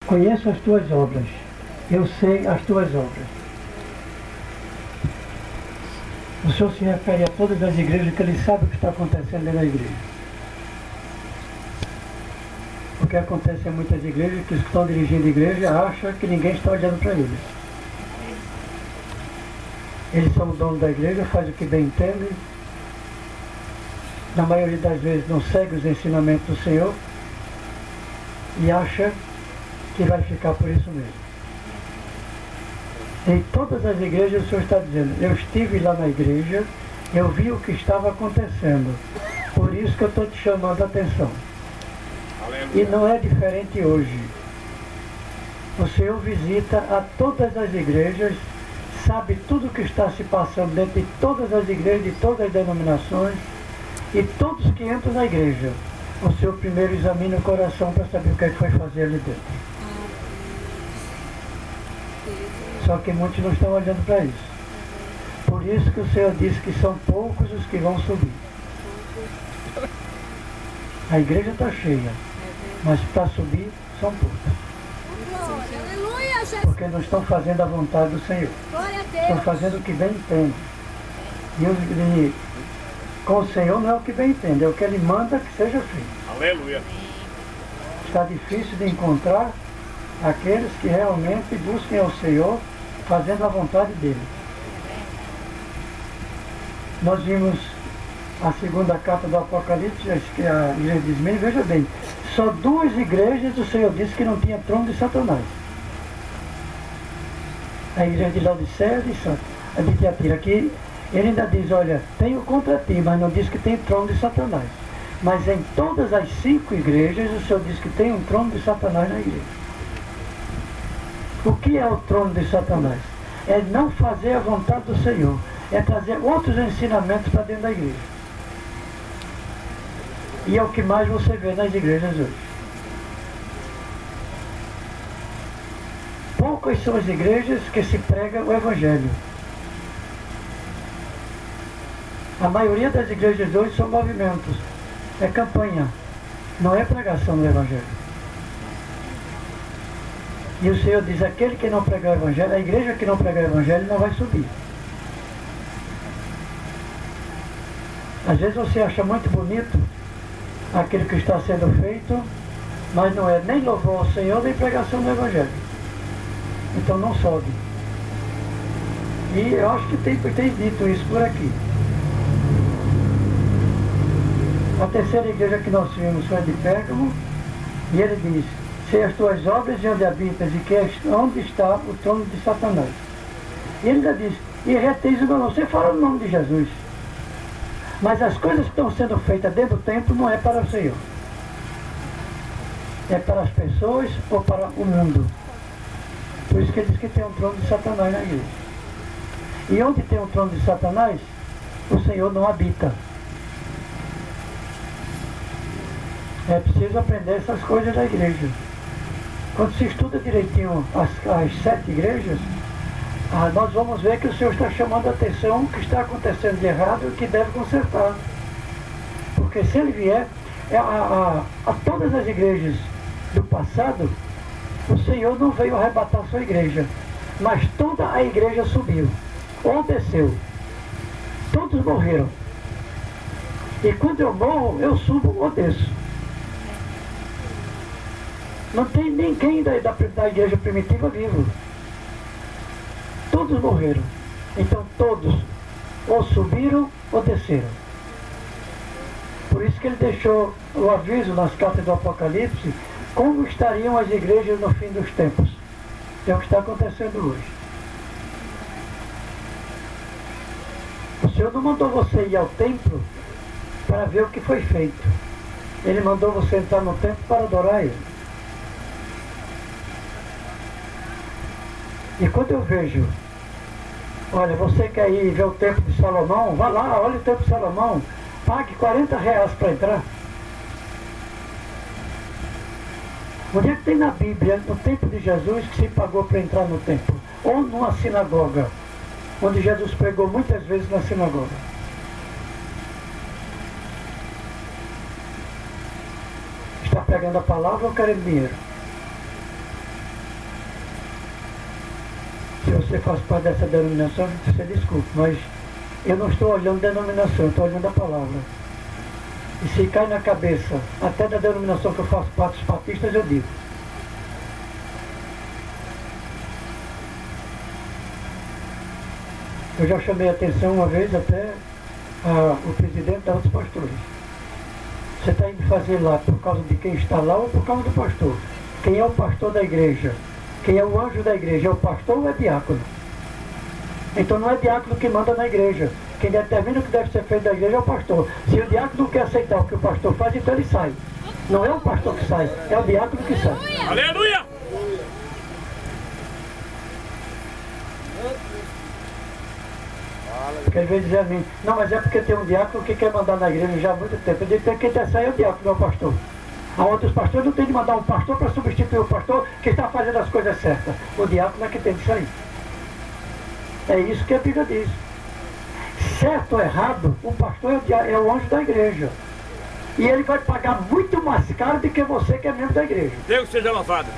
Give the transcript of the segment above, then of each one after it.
Conheço as tuas obras, eu sei as tuas obras. O Senhor se refere a todas as igrejas, que Ele sabe o que está acontecendo dentro da igreja. O que acontece em muitas igrejas, que os que estão dirigindo a igreja acham que ninguém está olhando para eles. Eles são o dono da igreja, fazem o que bem entendem. Na maioria das vezes não segue os ensinamentos do Senhor e acha que vai ficar por isso mesmo. Em todas as igrejas o Senhor está dizendo, eu estive lá na igreja, eu vi o que estava acontecendo, por isso que eu estou te chamando a atenção. E não é diferente hoje. O Senhor visita a todas as igrejas, sabe tudo o que está se passando dentro de todas as igrejas, de todas as denominações, e todos que entram na igreja, o Senhor primeiro examina o coração para saber o que é que foi fazer ali dentro. Só que muitos não estão olhando para isso. Por isso que o Senhor disse que são poucos os que vão subir. A igreja está cheia, mas para subir são poucos. Porque não estão fazendo a vontade do Senhor. Estão fazendo o que bem entendem. E com o Senhor não é o que bem entende, é o que Ele manda que seja feito. Aleluia. Está difícil de encontrar aqueles que realmente busquem ao Senhor fazendo a vontade dele. Nós vimos a segunda carta do Apocalipse, que a igreja de Esmirna, veja bem, só 2 igrejas o Senhor disse que não tinha trono de Satanás. A igreja de Laodiceia e a de Tiatira, que ele ainda diz, olha, tenho contra ti, mas não diz que tem trono de Satanás. Mas em todas as 5 igrejas o Senhor diz que tem um trono de Satanás na igreja. O que é o trono de Satanás? É não fazer a vontade do Senhor, é trazer outros ensinamentos para dentro da igreja. E é o que mais você vê nas igrejas hoje. Poucas são as igrejas que se prega o Evangelho. A maioria das igrejas hoje são movimentos, é campanha, não é pregação do Evangelho. E o Senhor diz, aquele que não pregar o Evangelho, a igreja que não pregar o Evangelho não vai subir. Às vezes você acha muito bonito aquilo que está sendo feito, mas não é nem louvor ao Senhor, nem pregação do Evangelho. Então não sobe. E eu acho que tem dito isso por aqui. A terceira igreja que nós vimos foi a de Pérgamo, e ele diz, sei as tuas obras e onde habitas, e onde está o trono de Satanás. E ele ainda diz, e reteis o meu nome. Você fala o nome de Jesus. Mas as coisas que estão sendo feitas dentro do templo não é para o Senhor. É para as pessoas ou para o mundo. Por isso que ele diz que tem um trono de Satanás na igreja. E onde tem um trono de Satanás, o Senhor não habita. É preciso aprender essas coisas da igreja. Quando se estuda direitinho as 7 igrejas, nós vamos ver que o Senhor está chamando a atenção o que está acontecendo de errado e o que deve consertar. Porque se Ele vier, a todas as igrejas do passado, o Senhor não veio arrebatar a sua igreja, mas toda a igreja subiu, ou desceu. Todos morreram. E quando eu morro, eu subo ou desço. Não tem ninguém da igreja primitiva vivo. Todos morreram. Então todos ou subiram ou desceram. Por isso que ele deixou o aviso nas cartas do Apocalipse, como estariam as igrejas no fim dos tempos. É o que está acontecendo hoje. O Senhor não mandou você ir ao templo para ver o que foi feito. Ele mandou você entrar no templo para adorar Ele. E quando eu vejo, olha, você quer ir ver o templo de Salomão? Vá lá, olha o templo de Salomão, pague R$40 para entrar. Onde é que tem na Bíblia, no tempo de Jesus, que se pagou para entrar no templo? Ou numa sinagoga, onde Jesus pregou muitas vezes na sinagoga? Está pregando a palavra ou querendo dinheiro? Se você faz parte dessa denominação, você desculpe, mas eu não estou olhando denominação, eu estou olhando a palavra. E se cai na cabeça, até da denominação que eu faço parte dos batistas, eu digo. Eu já chamei a atenção uma vez até o presidente da outros pastores. Você está indo fazer lá por causa de quem está lá ou por causa do pastor? Quem é o pastor da igreja? Quem é o anjo da igreja? É o pastor ou é diácono? Então não é diácono que manda na igreja. Quem determina o que deve ser feito da igreja é o pastor. Se o diácono não quer aceitar o que o pastor faz, então ele sai. Não é o pastor que sai, é o diácono que sai. Aleluia! Porque às vezes dizer a mim, não, mas é porque tem um diácono que quer mandar na igreja já há muito tempo. Eu digo, quem tem sair é o diácono, não é o pastor. Há outros pastores não tem de mandar um pastor para substituir o pastor que está fazendo as coisas certas. O diácono é que tem de sair. É isso que a Bíblia diz. Certo ou errado, o pastor é o anjo da igreja. E ele vai pagar muito mais caro do que você que é membro da igreja. Deus seja louvado.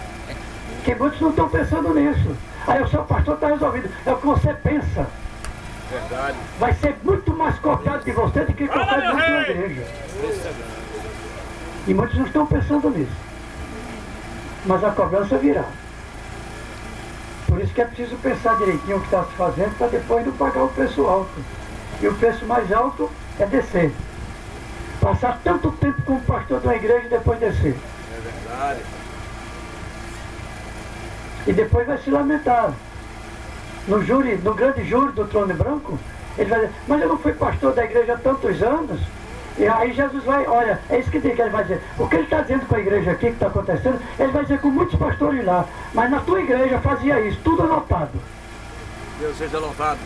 Que muitos não estão pensando nisso. Aí o seu pastor está resolvido. É o que você pensa. Verdade. Vai ser muito mais copiado de você do que qualquer membro da igreja. E muitos não estão pensando nisso. Mas a cobrança virá. Por isso que é preciso pensar direitinho o que está se fazendo para depois não pagar o preço alto. E o preço mais alto é descer. Passar tanto tempo como pastor de uma igreja e depois descer. É verdade. E depois vai se lamentar. No júri, no grande júri do trono branco, ele vai dizer, mas eu não fui pastor da igreja há tantos anos. E aí Jesus vai, olha, é isso que ele vai dizer. O que ele está dizendo com a igreja aqui, que está acontecendo, ele vai dizer com muitos pastores lá. Mas na tua igreja fazia isso, tudo anotado. Deus seja louvado.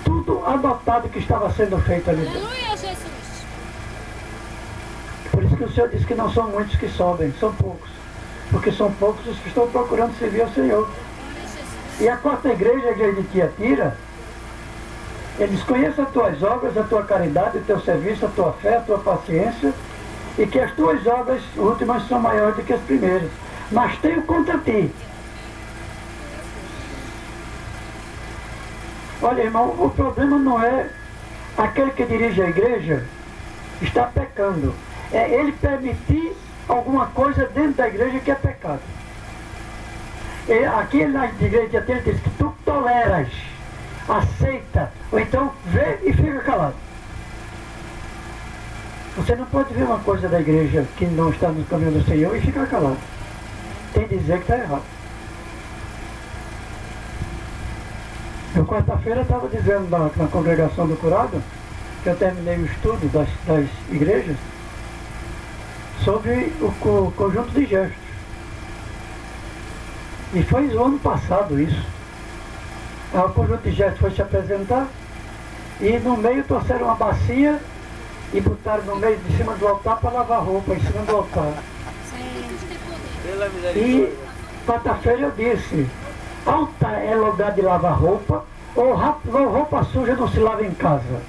Tudo anotado que estava sendo feito ali. Aleluia, Jesus. Por isso que o Senhor disse que não são muitos que sobem, são poucos. Porque são poucos os que estão procurando servir ao Senhor. E a quarta igreja, a igreja de Tiatira, eles conhecem as tuas obras, a tua caridade, o teu serviço, a tua fé, a tua paciência, e que as tuas obras últimas são maiores do que as primeiras. Mas tenho contra ti. Olha, irmão, o problema não é aquele que dirige a igreja está pecando. É ele permitir alguma coisa dentro da igreja que é pecado. E aqui na igreja de diz que tu toleras, aceita, ou então vê e fica calado. Você não pode ver uma coisa da igreja que não está no caminho do Senhor e ficar calado. Tem que dizer que está errado. Eu quarta-feira estava dizendo na congregação do curado, que eu terminei o estudo das igrejas, sobre o conjunto de gestos. E foi o ano passado isso. O conjunto de gestos foi se apresentar e no meio trouxeram uma bacia e botaram no meio de cima do altar para lavar roupa, em cima do altar. E quarta-feira eu disse, altar é lugar de lavar roupa ou roupa suja não se lava em casa.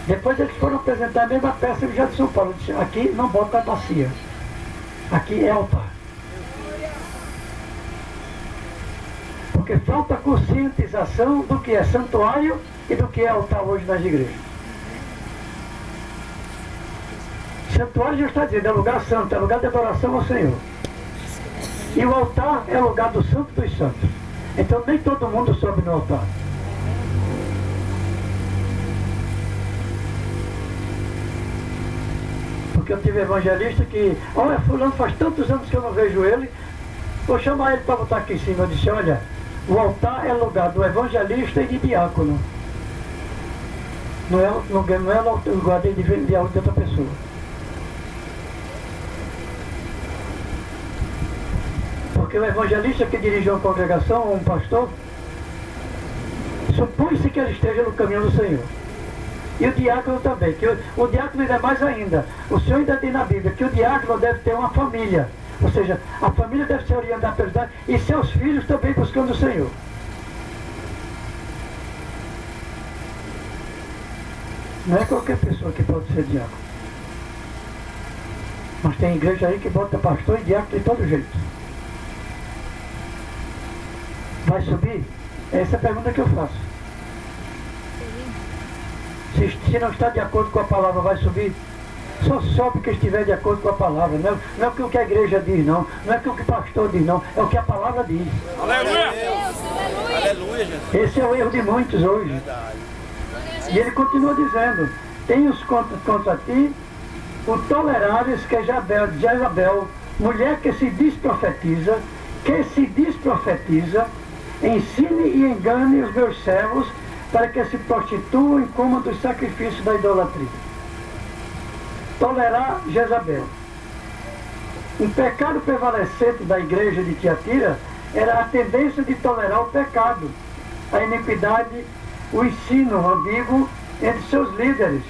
Depois eles foram apresentar a mesma peça já de São Paulo. Disse, aqui não bota a bacia. Aqui é altar. Porque falta conscientização do que é santuário e do que é altar hoje nas igrejas. Santuário já está dizendo, é lugar santo, é lugar de adoração ao Senhor. E o altar é lugar do santo dos santos. Então nem todo mundo sobe no altar. Porque eu tive evangelista que, olha, fulano faz tantos anos que eu não vejo ele, vou chamar ele para botar aqui em cima. Eu disse, olha, o altar é lugar do evangelista e de diácono. Não é o lugar de outra pessoa. Porque o evangelista que dirige uma congregação, ou um pastor, supõe-se que ele esteja no caminho do Senhor. E o diácono também, que o diácono ainda é mais ainda. O Senhor ainda diz na Bíblia que o diácono deve ter uma família. Ou seja, a família deve ser orientada pela verdade e seus filhos também buscando o Senhor. Não é qualquer pessoa que pode ser diácono. Mas tem igreja aí que bota pastor e diácono de todo jeito. vai subir? Essa é a pergunta que eu faço. Se não está de acordo com a palavra, vai subir? Só sobe que estiver de acordo com a palavra. Não é o que a igreja diz, não. Não é o que o pastor diz, não. É o que a palavra diz. Aleluia! Aleluia, Jesus. Esse é o erro de muitos hoje. E ele continua dizendo: tenho contra ti o toleráveis que é Jezabel, mulher que se desprofetiza, ensine e engane os meus servos para que se prostituam e comam dos sacrifícios da idolatria. Tolerar Jezabel. Um pecado prevalecente da igreja de Tiatira era a tendência de tolerar o pecado, a iniquidade, o ensino ambíguo entre seus líderes.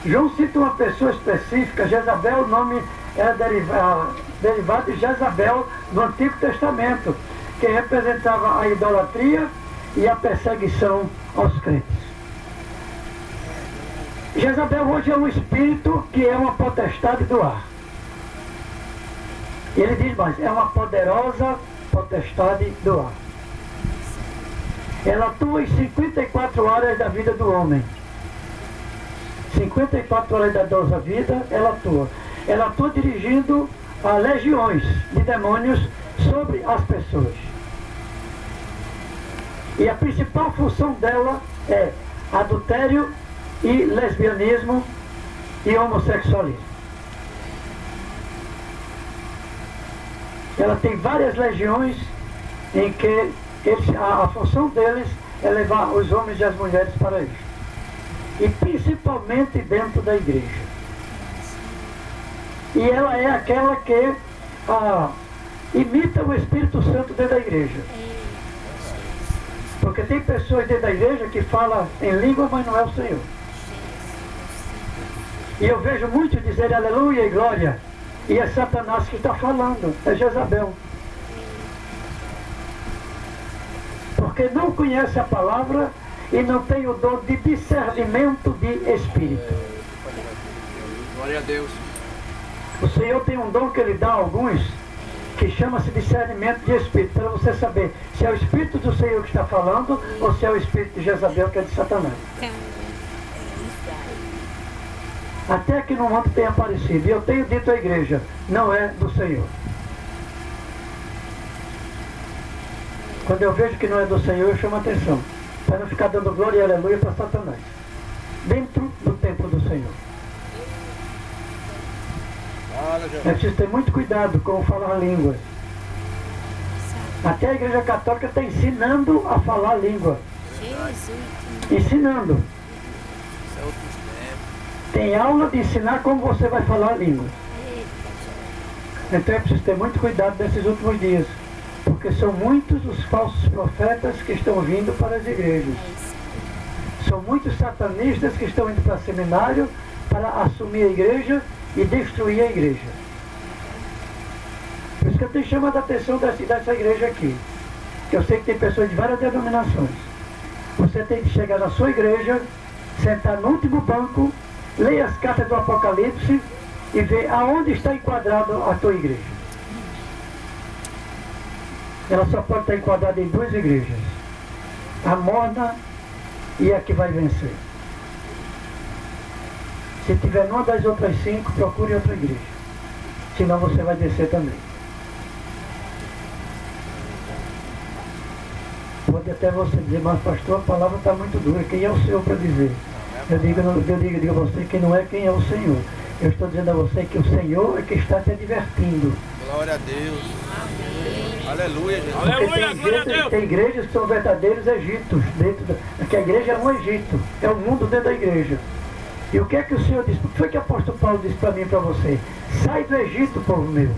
João cita uma pessoa específica, Jezabel, o nome era derivado de Jezabel no Antigo Testamento, que representava a idolatria e a perseguição aos crentes. Jezabel hoje é um espírito que é uma potestade do ar. E ele diz mais, é uma poderosa potestade do ar. Ela atua em 54 áreas da vida do homem. 54 áreas da nossa vida, ela atua. Ela atua dirigindo a legiões de demônios sobre as pessoas. E a principal função dela é adultério e lesbianismo e homossexualismo. Ela tem várias legiões em que a função deles é levar os homens e as mulheres para isso. E principalmente dentro da igreja. E ela é aquela que imita o Espírito Santo dentro da igreja. Porque tem pessoas dentro da igreja que falam em língua, mas não é o Senhor. E eu vejo muitos dizer aleluia e glória. E é Satanás que está falando, é Jezabel. Porque não conhece a palavra e não tem o dom de discernimento de espírito. Glória a Deus. O Senhor tem um dom que Ele dá a alguns, que chama-se discernimento de espírito, para você saber se é o Espírito do Senhor que está falando ou se é o Espírito de Jezabel, que é de Satanás. Até que no mundo tem aparecido, e eu tenho dito à igreja, não é do Senhor. Quando eu vejo que não é do Senhor, eu chamo a atenção, para não ficar dando glória e aleluia para Satanás, dentro do templo do Senhor. É preciso ter muito cuidado com falar línguas. Até a igreja católica está ensinando a falar língua. Ensinando. Tem aula de ensinar como você vai falar a língua. Então é preciso ter muito cuidado nesses últimos dias. Porque são muitos os falsos profetas que estão vindo para as igrejas. São muitos satanistas que estão indo para o seminário para assumir a igreja e destruir a igreja. Por isso que eu tenho chamado a atenção dessa igreja aqui. Eu sei que tem pessoas de várias denominações. Você tem que chegar na sua igreja, sentar no último banco, ler as cartas do Apocalipse e ver aonde está enquadrado a tua igreja. Ela só pode estar enquadrada em duas igrejas. A morna e a que vai vencer. Se tiver numa das outras 5, procure outra igreja. Senão você vai descer também. Pode até você dizer, mas pastor, a palavra está muito dura. Quem é o Senhor para dizer? Eu digo a você que não é quem é o Senhor. Eu estou dizendo a você que o Senhor é que está te advertindo. Glória a Deus. Amém. Aleluia, Jesus. Aleluia, glória a Deus. Tem igrejas que são verdadeiros Egitos. Que a igreja é um Egito. É o mundo dentro da igreja. E o que é que o Senhor disse? O que foi que o apóstolo Paulo disse para mim e para você? Sai do Egito, povo meu.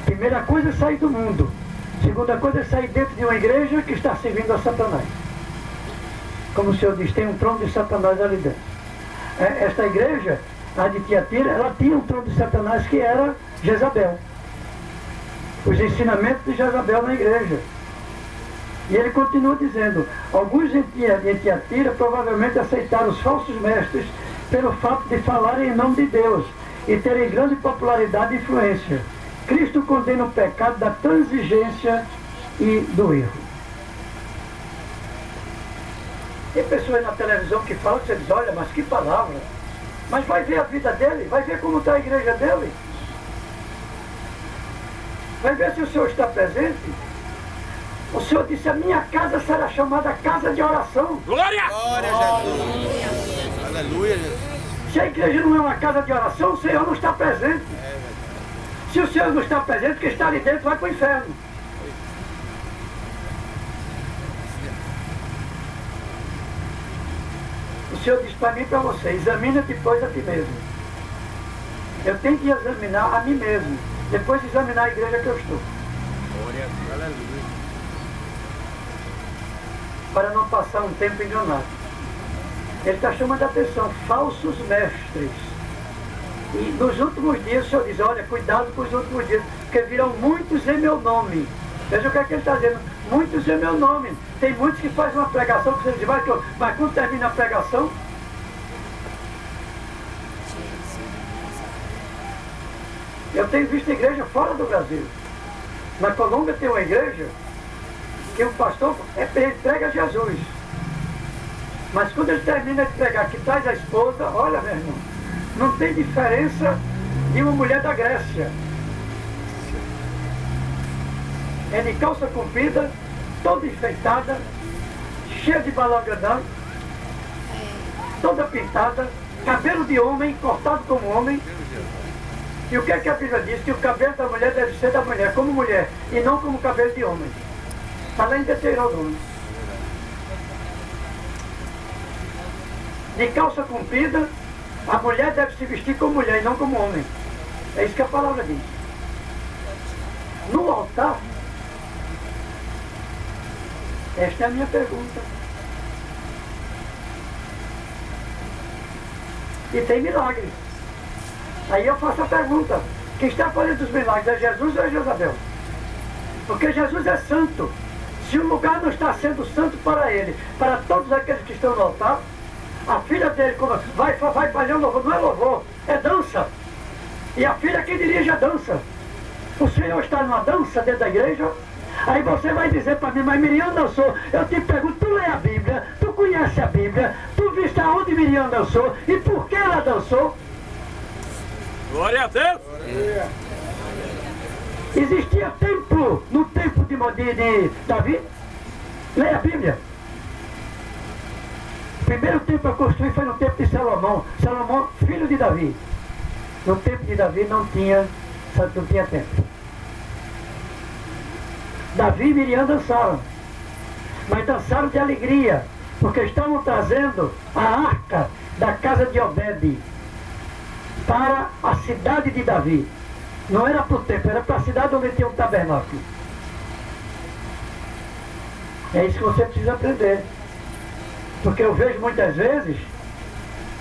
Primeira coisa é sair do mundo. Segunda coisa é sair dentro de uma igreja que está servindo a Satanás. Como o Senhor diz, tem um trono de Satanás ali dentro. Esta igreja, a de Tiatira, ela tinha um trono de Satanás que era Jezabel. Os ensinamentos de Jezabel na igreja. E ele continua dizendo, alguns em Tiatira provavelmente aceitaram os falsos mestres pelo fato de falarem em nome de Deus e terem grande popularidade e influência. Cristo condena o pecado da transigência e do erro. Tem pessoas na televisão que falam, que você diz, olha, mas que palavra. Mas vai ver a vida dele, vai ver como está a igreja dele. Vai ver se o Senhor está presente. O Senhor disse, a minha casa será chamada casa de oração. Glória! Glória a Jesus. Aleluia, Jesus. Se a igreja não é uma casa de oração, o Senhor não está presente. Se o Senhor não está presente, quem está ali dentro vai para o inferno. O Senhor diz para mim e para você, examina depois a ti mesmo. Eu tenho que examinar a mim mesmo, depois de examinar a igreja que eu estou. Glória a Deus. Aleluia. Para não passar um tempo enganado. Ele está chamando a atenção, falsos mestres. E nos últimos dias o Senhor diz, olha, cuidado com os últimos dias, porque virão muitos em meu nome. Veja o que é que ele está dizendo, muitos em meu nome. Tem muitos que fazem uma pregação, que você diz, mas quando termina a pregação? Eu tenho visto igreja fora do Brasil. Na Colômbia tem uma igreja que o pastor ele prega Jesus. Mas quando ele termina de pregar que traz a esposa, olha meu irmão, não tem diferença de uma mulher da Grécia. É de calça comprida, toda enfeitada, cheia de balão grandão, toda pintada, cabelo de homem, cortado como homem. E o que é que a Bíblia diz? Que o cabelo da mulher deve ser da mulher, como mulher, e não como cabelo de homem. Está lá em Deuteronômio. De calça comprida, a mulher deve se vestir como mulher e não como homem. É isso que a palavra diz. No altar, esta é a minha pergunta. E tem milagres. Aí eu faço a pergunta, quem está fazendo os milagres é Jesus ou é Jezabel? Porque Jesus é santo. Se o lugar não está sendo santo para ele, para todos aqueles que estão no altar, a filha dele vai fazer um louvor, não é louvor, é dança. E a filha que dirige a dança. O Senhor está numa dança dentro da igreja. Aí você vai dizer para mim, mas Miriam dançou. Eu te pergunto, tu lê a Bíblia, tu conhece a Bíblia, tu viste aonde Miriam dançou e por que ela dançou? Glória a Deus! Existia templo no tempo de Davi? Leia a Bíblia. O primeiro templo a construir foi no tempo de Salomão. Salomão, filho de Davi. No tempo de Davi não tinha templo. Davi e Miriam dançaram. Mas dançaram de alegria, porque estavam trazendo a arca da casa de Obed para a cidade de Davi. Não era para o templo, era para a cidade onde tinha um tabernáculo. É isso que você precisa aprender. Porque eu vejo muitas vezes,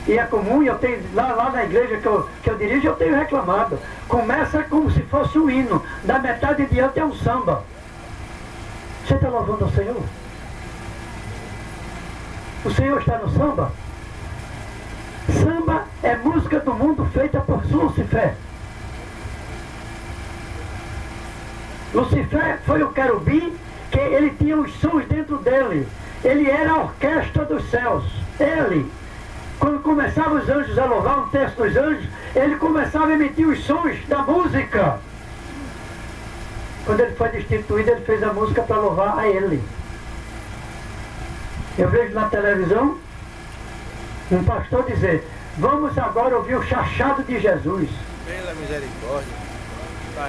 e é comum, e eu tenho lá na igreja que eu dirijo, eu tenho reclamado. Começa como se fosse um hino, da metade diante é um samba. Você está louvando o Senhor? O Senhor está no samba? Samba é música do mundo feita por Lucifer. Lucifer foi o querubim que ele tinha os sons dentro dele. Ele era a orquestra dos céus. Ele, quando começavam os anjos a louvar, um terço dos anjos, ele começava a emitir os sons da música. Quando ele foi destituído, ele fez a música para louvar a ele. Eu vejo na televisão um pastor dizer, vamos agora ouvir o chachado de Jesus. Pela misericórdia.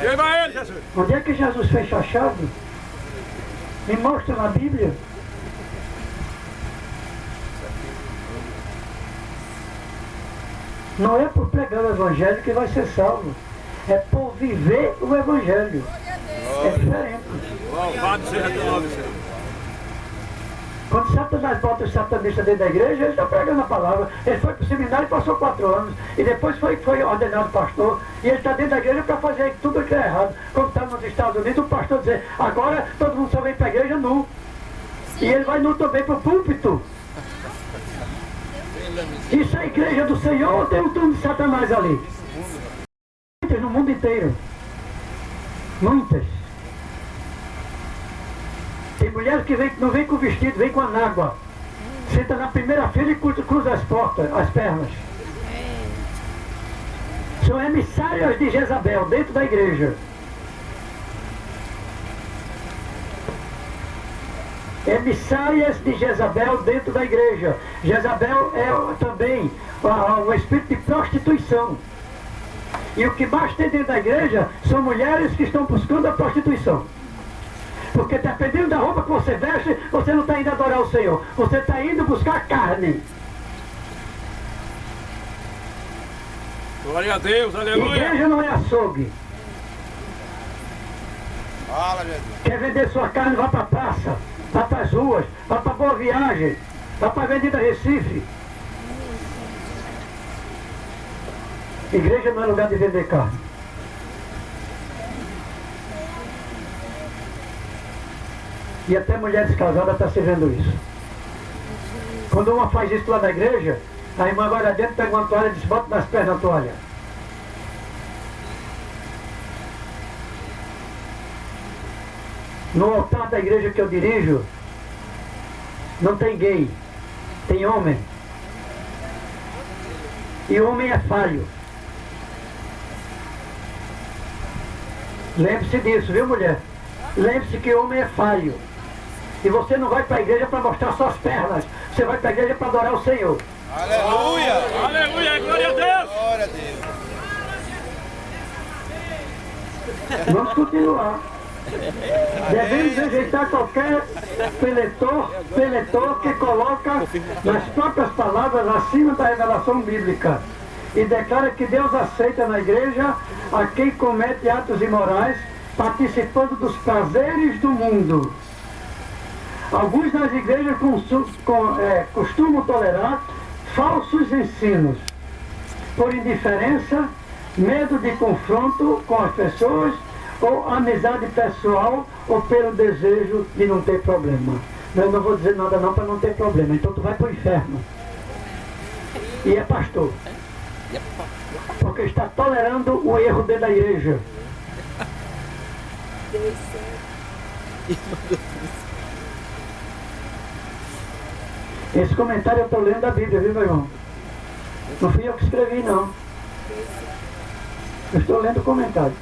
Viva ele, Jesus! Onde é que Jesus fez chachado? Me mostra na Bíblia. Não é por pregar o Evangelho que vai ser salvo. É por viver o Evangelho. É diferente. Louvado seja teu nome, Senhor. Quando Satanás bota os satanistas dentro da igreja, ele está pregando a palavra. Ele foi para o seminário e passou 4 anos. E depois foi ordenado pastor. E ele está dentro da igreja para fazer tudo que é errado. Como está nos Estados Unidos, o pastor dizer, agora todo mundo só vem para a igreja nu. E ele vai nu também para o púlpito. Isso é a igreja do Senhor ou tem um turno de Satanás ali? No mundo inteiro. Muitas. Tem mulheres que não vêm com vestido, vêm com anágua. Senta na primeira fila e cruza as portas, as pernas. São emissárias de Jezabel dentro da igreja. Emissárias de Jezabel dentro da igreja. Jezabel é também o espírito de prostituição. E o que mais tem dentro da igreja são mulheres que estão buscando a prostituição. Porque dependendo da roupa que você veste, você não está indo adorar o Senhor. Você está indo buscar carne. Glória a Deus, aleluia. Igreja não é açougue. Fala, Jesus. Quer vender sua carne, vá para a praça, vá para as ruas, vá para Boa Viagem, vá para a Avenida Recife. Igreja não é lugar de vender carne. E até mulheres casadas estão se vendo isso. Quando uma faz isso lá na igreja, a irmã vai lá dentro, pega uma toalha e diz, bota nas pernas a toalha. No altar da igreja que eu dirijo, não tem gay, tem homem. E homem é falho. Lembre-se disso, viu, mulher? Lembre-se que homem é falho. E você não vai para a igreja para mostrar suas pernas. Você vai para a igreja para adorar o Senhor. Aleluia! Aleluia, glória a Deus. Glória a Deus. Vamos continuar. Devemos rejeitar qualquer preletor que coloca nas próprias palavras acima da revelação bíblica e declara que Deus aceita na igreja a quem comete atos imorais, participando dos prazeres do mundo. Alguns nas igrejas costumam tolerar falsos ensinos por indiferença, medo de confronto com as pessoas, ou amizade pessoal, ou pelo desejo de não ter problema. Eu não vou dizer nada não para não ter problema, então tu vai para o inferno. E é pastor. Porque está tolerando o erro dentro da igreja. Esse comentário eu estou lendo da Bíblia, viu, meu irmão? Não fui eu que escrevi, não. Eu estou lendo o comentário.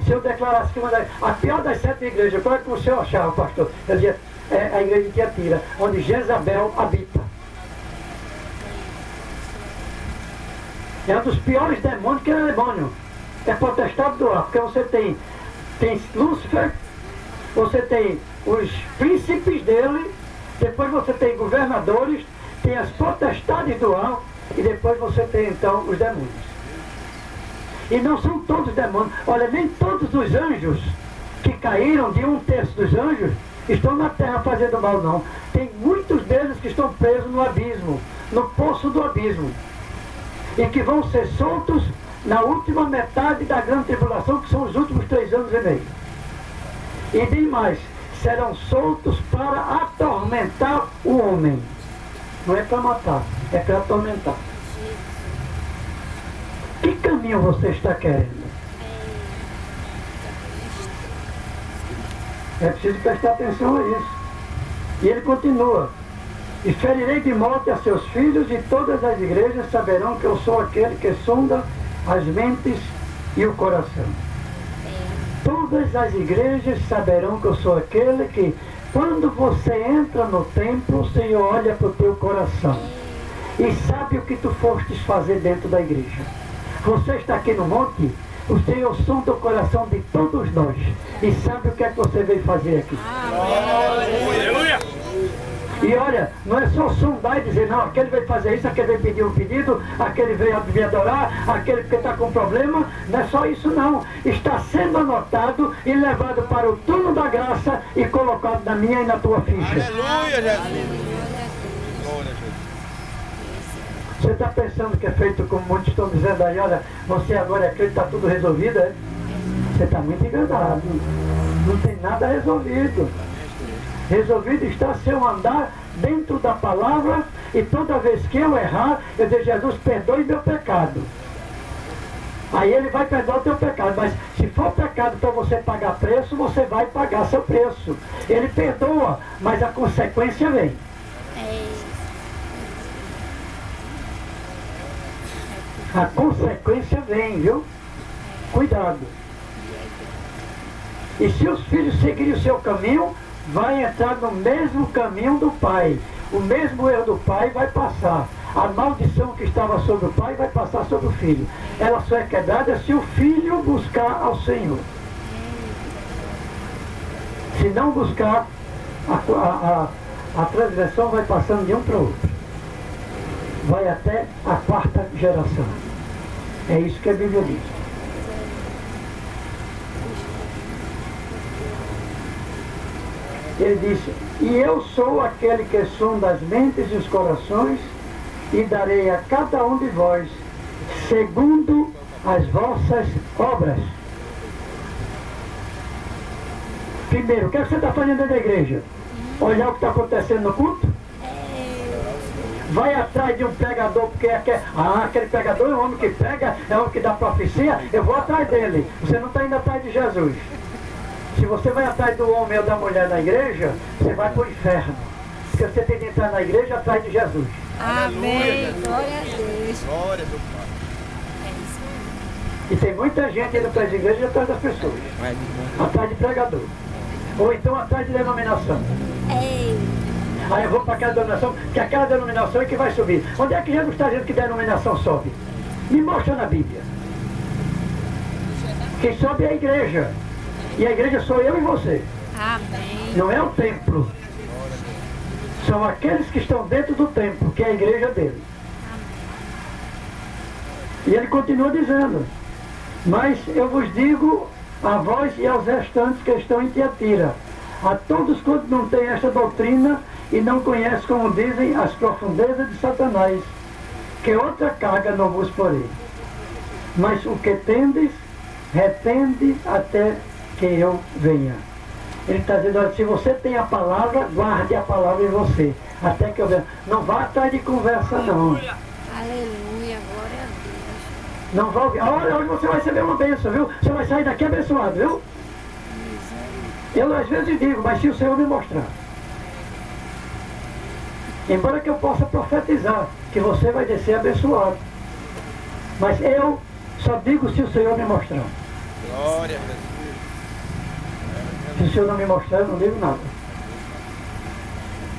Se eu declarasse que a pior das 7 igrejas, qual é que o senhor achava, pastor? Eu dizia, é a igreja de Tiatira, onde Jezabel habita. É um dos piores demônios que é demônio. É potestade do ar, porque você tem Lúcifer, você tem os príncipes dele, depois você tem governadores, tem as potestades do ar, e depois você tem então os demônios. E não são todos demônios. Olha, nem todos os anjos que caíram, de 1/3 dos anjos, estão na terra fazendo mal, não. Tem muitos deles que estão presos no abismo, no poço do abismo. E que vão ser soltos na última metade da grande tribulação, que são os últimos 3 anos e meio. E nem mais, serão soltos para atormentar o homem. Não é para matar, é para atormentar. Que caminho você está querendo? É preciso prestar atenção a isso. E ele continua. E ferirei de morte a seus filhos, e todas as igrejas saberão que eu sou aquele que sonda as mentes e o coração. Todas as igrejas saberão que eu sou aquele que, quando você entra no templo, o Senhor olha para o teu coração e sabe o que tu fostes fazer dentro da igreja. Você está aqui no monte, o Senhor sonda o coração de todos nós e sabe o que é que você veio fazer aqui. Aleluia. E olha, não é só sondar e dizer, não, aquele veio fazer isso, aquele veio pedir um pedido, aquele veio me adorar, aquele porque está com problema. Não é só isso não. Está sendo anotado e levado para o trono da graça e colocado na minha e na tua ficha. Aleluia, Jesus. Glória a Jesus. Você está pensando que é feito como muitos estão dizendo aí, olha, você agora é crente, está tudo resolvido, é? Você está muito enganado. Não tem nada resolvido. Resolvido está se eu andar dentro da palavra e toda vez que eu errar, eu digo, Jesus, perdoe meu pecado. Aí ele vai perdoar o teu pecado, mas se for pecado para você pagar preço, você vai pagar seu preço. Ele perdoa, mas a consequência vem. A consequência vem, viu? Cuidado. E se os filhos seguirem o seu caminho, vai entrar no mesmo caminho do pai. O mesmo erro do pai vai passar. A maldição que estava sobre o pai vai passar sobre o filho. Ela só é quebrada se o filho buscar ao Senhor. Se não buscar, a transgressão vai passando de um para o outro. Vai até a quarta geração. É isso que a Bíblia diz. Ele disse, e eu sou aquele que sonda as mentes e os corações, e darei a cada um de vós, segundo as vossas obras. Primeiro, o que você está fazendo dentro da igreja? Olhar o que está acontecendo no culto? Vai atrás de um pregador, porque aquele pregador é um homem que prega, é um homem que dá profecia, eu vou atrás dele. Você não está indo atrás de Jesus. Se você vai atrás do homem ou da mulher na igreja, você vai para o inferno. Porque você tem que entrar na igreja atrás de Jesus. Amém. Glória a Deus. Glória a Deus, Pai. E tem muita gente indo para as igrejas atrás das pessoas. Atrás de pregador. Ou então atrás de denominação. Aí eu vou para aquela denominação, que aquela denominação é que vai subir. Onde é que Jesus está dizendo que denominação sobe? Me mostra na Bíblia. Quem sobe é a igreja. E a igreja sou eu e você. Amém. Não é o templo. São aqueles que estão dentro do templo, que é a igreja dele. E ele continua dizendo, mas eu vos digo a vós e aos restantes que estão em Tiatira, a todos quantos não têm esta doutrina e não conhecem, como dizem, as profundezas de Satanás, que outra carga não vos porei. Mas o que tendes, retende até que eu venha. Ele está dizendo, olha, se você tem a palavra, guarde a palavra em você, até que eu venha. Não vá atrás de conversa, não. Aleluia, glória a Deus. Não vá ouvir. Olha, hoje você vai receber uma bênção, viu? Você vai sair daqui abençoado, viu? Eu às vezes digo, mas se o Senhor me mostrar. Embora que eu possa profetizar que você vai descer abençoado. Mas eu só digo se o Senhor me mostrar. Glória a Deus. Se o Senhor não me mostrar, eu não digo nada.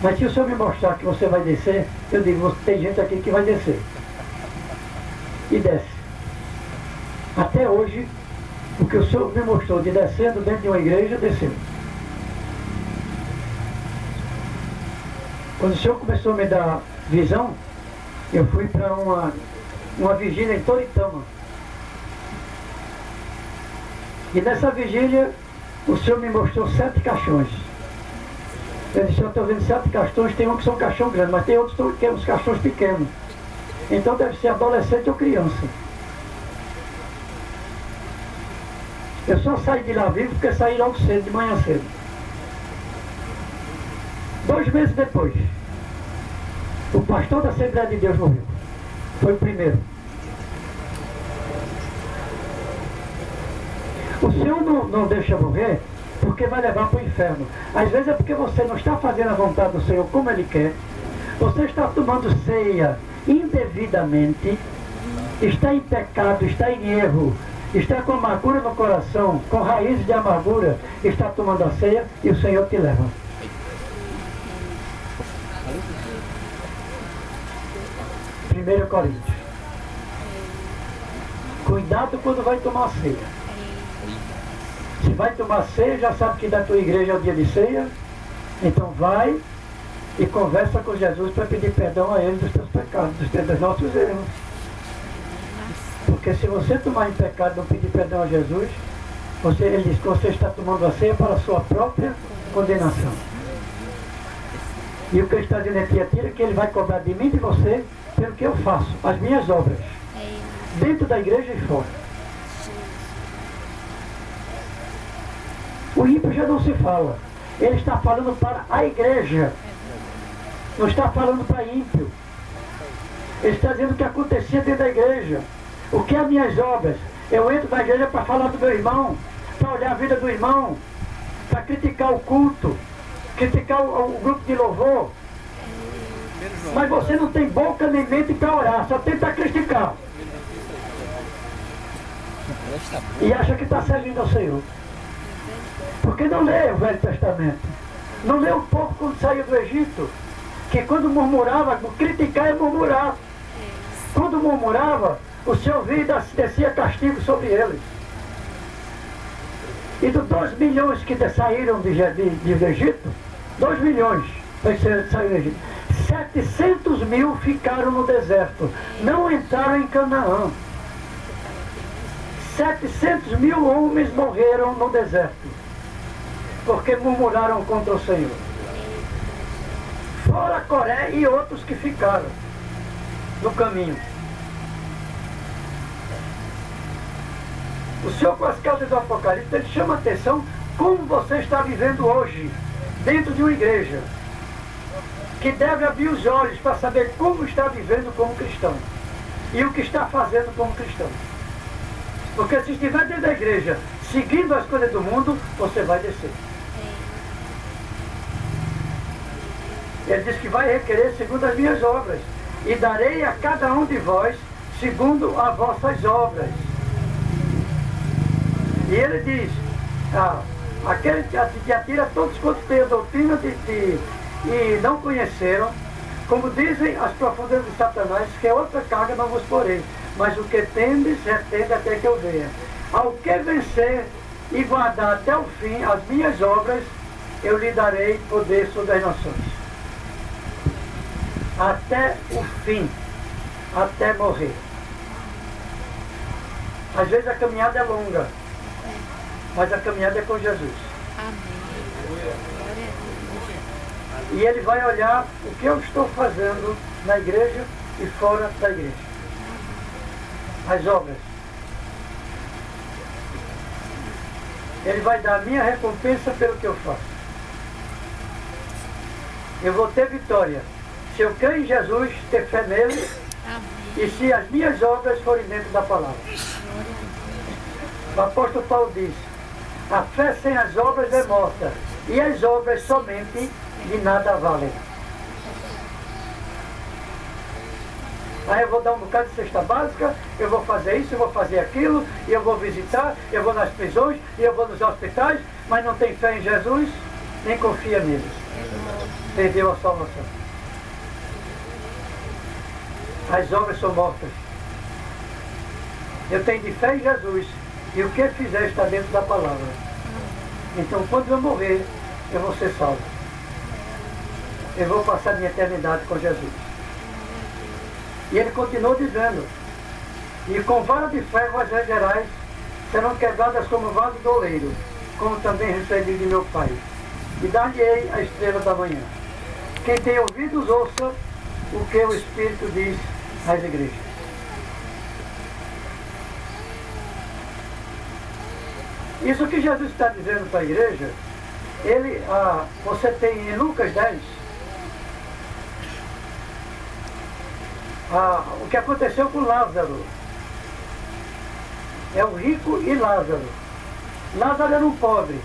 Mas se o Senhor me mostrar que você vai descer, eu digo, tem gente aqui que vai descer. E desce. Até hoje, o que o Senhor me mostrou de descendo dentro de uma igreja, desceu. Quando o Senhor começou a me dar visão, eu fui para uma vigília em Toritama. E nessa vigília, o Senhor me mostrou 7 caixões. Eu disse, eu estou vendo 7 caixões, tem um que são caixão grande, mas tem outros que são uns caixões pequenos. Então deve ser adolescente ou criança. Eu só saí de lá vivo porque saí logo cedo, de manhã cedo. 2 meses depois, o pastor da Assembleia de Deus morreu. Foi o primeiro. O Senhor não deixa morrer porque vai levar para o inferno. Às vezes é porque você não está fazendo a vontade do Senhor como Ele quer. Você está tomando ceia indevidamente, está em pecado, está em erro, está com amargura no coração, com raízes de amargura, está tomando a ceia e o Senhor te leva. Primeiro Coríntios. Cuidado quando vai tomar ceia. Se vai tomar ceia, já sabe que da tua igreja é o dia de ceia, então vai e conversa com Jesus para pedir perdão a Ele dos teus pecados, dos nossos erros. Porque se você tomar em pecado e não pedir perdão a Jesus, ele diz que você está tomando a ceia para a sua própria condenação. E o que ele está dizendo aqui é que Ele vai cobrar de mim e de você pelo que eu faço, as minhas obras, dentro da igreja e fora. O ímpio já não se fala. Ele está falando para a igreja. Não está falando para ímpio. Ele está dizendo o que acontecia dentro da igreja. O que é minhas obras? Eu entro na igreja para falar do meu irmão, para olhar a vida do irmão, para criticar o culto, criticar o grupo de louvor. Mas você não tem boca nem mente para orar, só tem para criticar. E acha que está servindo ao Senhor. Porque não lê o Velho Testamento. Não lê o povo quando saiu do Egito. Que quando murmurava, criticar é murmurar. Quando murmurava, o Senhor vinha e descia castigo sobre eles. E dos 2 milhões que saíram do Egito, 2 milhões saíram do Egito, 700 mil ficaram no deserto, não entraram em Canaã. 700 mil homens morreram no deserto, porque murmuraram contra o Senhor. Fora Coré e outros que ficaram no caminho. O Senhor, com as causas do Apocalipse, ele chama a atenção como você está vivendo hoje, dentro de uma igreja, que deve abrir os olhos para saber como está vivendo como cristão e o que está fazendo como cristão. Porque se estiver dentro da igreja, seguindo as coisas do mundo, você vai descer. Ele diz que vai requerer segundo as minhas obras, e darei a cada um de vós segundo as vossas obras. E ele diz, aquele que atira todos quantos têm a doutrina e não conheceram, como dizem as profundezas de Satanás, que é outra carga não vos porei, mas o que tendes, retende até que eu venha. Ao que vencer e guardar até o fim as minhas obras, eu lhe darei poder sobre as nações. Até o fim, até morrer. Às vezes a caminhada é longa, mas a caminhada é com Jesus. E ele vai olhar o que eu estou fazendo na igreja e fora da igreja. As obras. Ele vai dar a minha recompensa pelo que eu faço. Eu vou ter vitória se eu creio em Jesus, ter fé nele, e se as minhas obras forem dentro da palavra. O apóstolo Paulo diz, a fé sem as obras é morta, e as obras somente de nada valem. Aí eu vou dar um bocado de cesta básica, eu vou fazer isso, eu vou fazer aquilo, e eu vou visitar, eu vou nas prisões, e eu vou nos hospitais, mas não tem fé em Jesus, nem confia neles. Perdeu a salvação. As obras são mortas. Eu tenho de fé em Jesus, e o que fizer está dentro da palavra. Então quando eu morrer, eu vou ser salvo. Eu vou passar minha eternidade com Jesus. E ele continuou dizendo, e com vara de ferro as regerais serão quebradas como vaso do oleiro, como também recebi de meu Pai. E dar-lhe-ei a estrela da manhã. Quem tem ouvidos, ouça o que o Espírito diz às igrejas. Isso que Jesus está dizendo para a igreja, você tem em Lucas 10, o que aconteceu com Lázaro. É o rico e Lázaro. Lázaro era um pobre,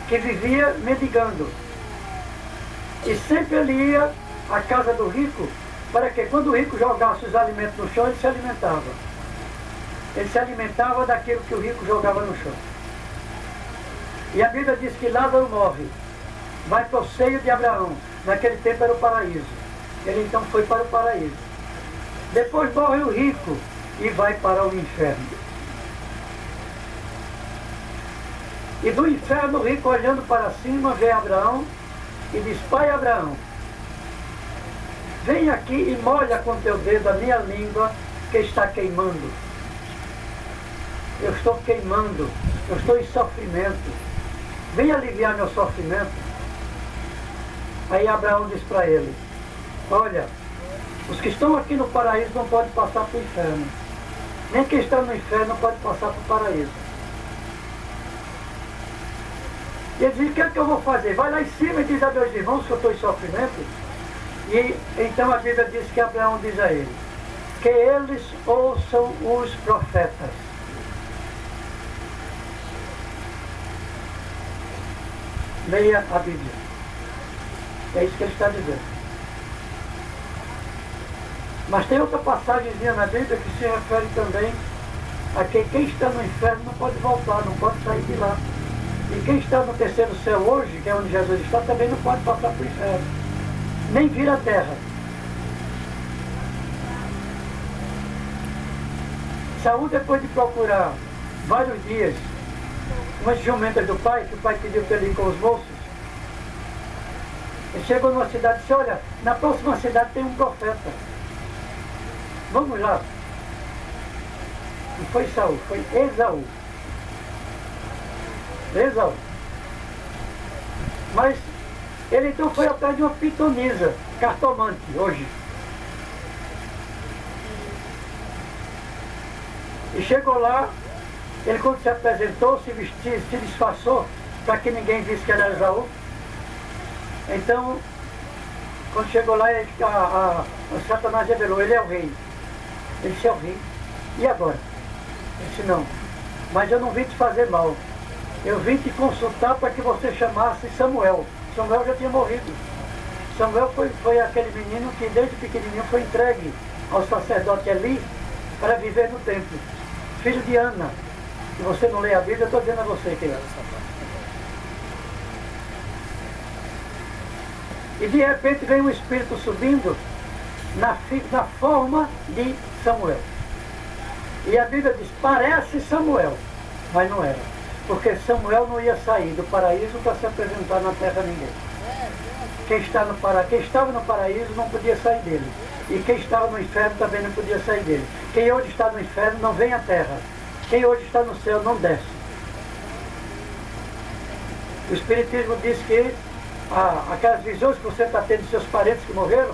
que vivia mendigando. E sempre ele ia à casa do rico, para que quando o rico jogasse os alimentos no chão, ele se alimentava. Ele se alimentava daquilo que o rico jogava no chão. E a Bíblia diz que Lázaro morre, vai para o seio de Abraão. Naquele tempo era o paraíso. Ele então foi para o paraíso. Depois morre o rico e vai para o inferno. E do inferno o rico, olhando para cima, vê Abraão e diz, Pai Abraão, vem aqui e molha com teu dedo a minha língua que está queimando. Eu estou queimando, eu estou em sofrimento. Vem aliviar meu sofrimento. Aí Abraão diz para ele, olha, os que estão aqui no paraíso não podem passar para o inferno. Nem quem está no inferno pode passar para o paraíso. E ele diz, o que é que eu vou fazer? Vai lá em cima e diz a meus irmãos que eu estou em sofrimento. E então a Bíblia diz que Abraão diz a ele, que eles ouçam os profetas. Leia a Bíblia. É isso que ele está dizendo. Mas tem outra passagemzinha na Bíblia que se refere também a que quem está no inferno não pode voltar, não pode sair de lá. E quem está no terceiro céu hoje, que é onde Jesus está, também não pode passar para o inferno. Nem vir à terra. Saúl, depois de procurar vários dias umas jumentas do pai, que o pai pediu para ele ir com os moços, ele chegou numa cidade e disse, olha, na próxima cidade tem um profeta. Vamos lá. Não foi Saúl, foi Esaú. Esaú. Mas ele então foi atrás de uma pitonisa, cartomante, hoje. E chegou lá, ele quando se apresentou, se vestiu, se disfarçou, para que ninguém visse que era Esaú. Então, quando chegou lá, o Satanás revelou, ele é o rei. Ele disse, é o rei. E agora? Ele disse, não, mas eu não vim te fazer mal. Eu vim te consultar para que você chamasse Samuel. Samuel já tinha morrido. Samuel foi aquele menino que desde pequenininho foi entregue ao sacerdote Eli para viver no templo. Filho de Ana. Se você não lê a Bíblia, eu estou dizendo a você que é. E de repente vem um espírito subindo na forma de Samuel. E a Bíblia diz, parece Samuel, mas não era. Porque Samuel não ia sair do paraíso para se apresentar na terra a ninguém. Quem estava no paraíso não podia sair dele. E quem estava no inferno também não podia sair dele. Quem hoje está no inferno não vem à terra. Quem hoje está no céu não desce. O Espiritismo diz que aquelas visões que você está tendo de seus parentes que morreram,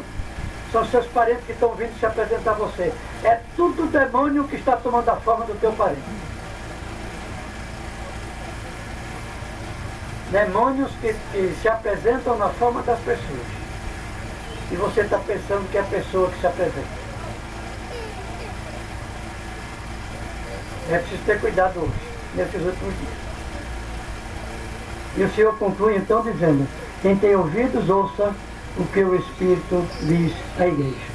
são seus parentes que estão vindo se apresentar a você. É tudo demônio que está tomando a forma do teu parente. Demônios que se apresentam na forma das pessoas. E você está pensando que é a pessoa que se apresenta. É preciso ter cuidado hoje, nesses últimos dias. E o Senhor conclui então dizendo, quem tem ouvidos, ouça o que o Espírito diz à igreja.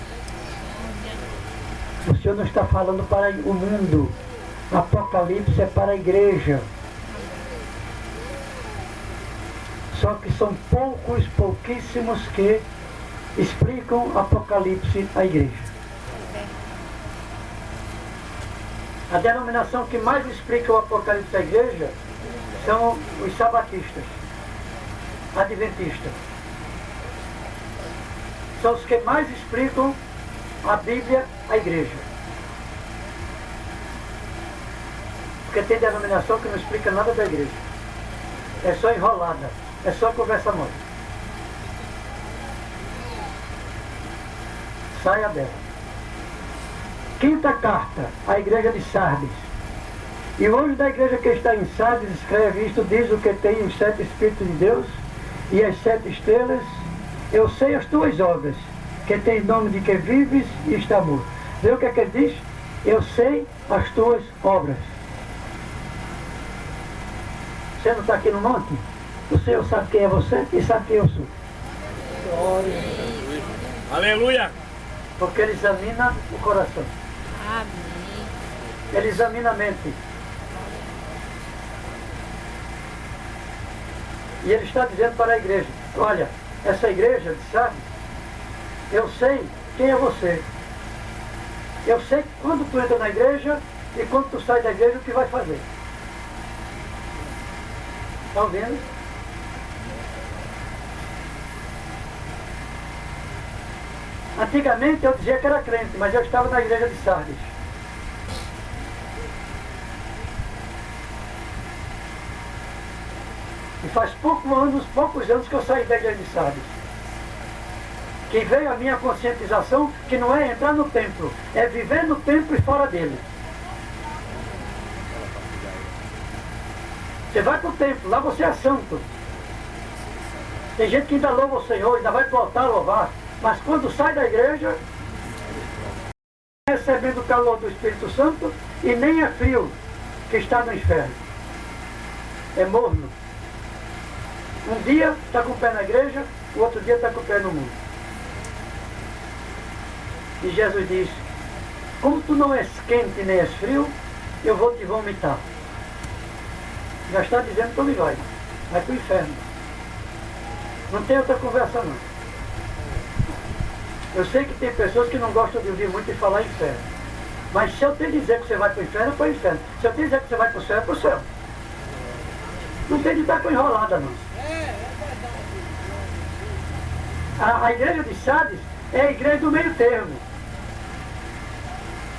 O Senhor não está falando para o mundo. Apocalipse é para a igreja. Só que são pouquíssimos que explicam Apocalipse à igreja. A denominação que mais explica o Apocalipse à igreja são os sabatistas, adventistas. São os que mais explicam a Bíblia à igreja. Porque tem denominação que não explica nada da igreja. É só enrolada, é só conversa mole. Saia dela. Quinta carta, à igreja de Sardes. E o anjo da igreja que está em Sardes escreve, isto diz o que tem os 7 Espíritos de Deus e as 7 estrelas. Eu sei as tuas obras, que tem nome de que vives e está morto. Vê o que é que ele diz? Eu sei as tuas obras. Você não está aqui no monte? O Senhor sabe quem é você e sabe quem eu sou. Aleluia! Porque ele examina o coração. Amém. Ele examina a mente. E ele está dizendo para a igreja, olha, essa igreja de Sardes, eu sei quem é você. Eu sei quando tu entra na igreja e quando tu sai da igreja o que vai fazer. Está ouvindo? Antigamente eu dizia que era crente, mas eu estava na igreja de Sardes. E faz poucos anos que eu saí da igreja de Sardes. Que veio a minha conscientização que não é entrar no templo, é viver no templo e fora dele. Você vai para o templo, lá você é santo. Tem gente que ainda louva o Senhor, ainda vai para o altar louvar, mas quando sai da igreja, recebendo o calor do Espírito Santo, e nem é frio, que está no inferno. É morno. Um dia está com o pé na igreja, o outro dia está com o pé no mundo. E Jesus diz, como tu não és quente nem és frio, eu vou te vomitar. Já está dizendo que ele vai para o inferno. Não tem outra conversa não. Eu sei que tem pessoas que não gostam de ouvir muito e falar inferno. Mas se eu te dizer que você vai para o inferno, é para o inferno. Se eu te dizer que você vai para o céu, é para o céu. Não tem de estar com enrolada não. A igreja de Sardes é a igreja do meio termo.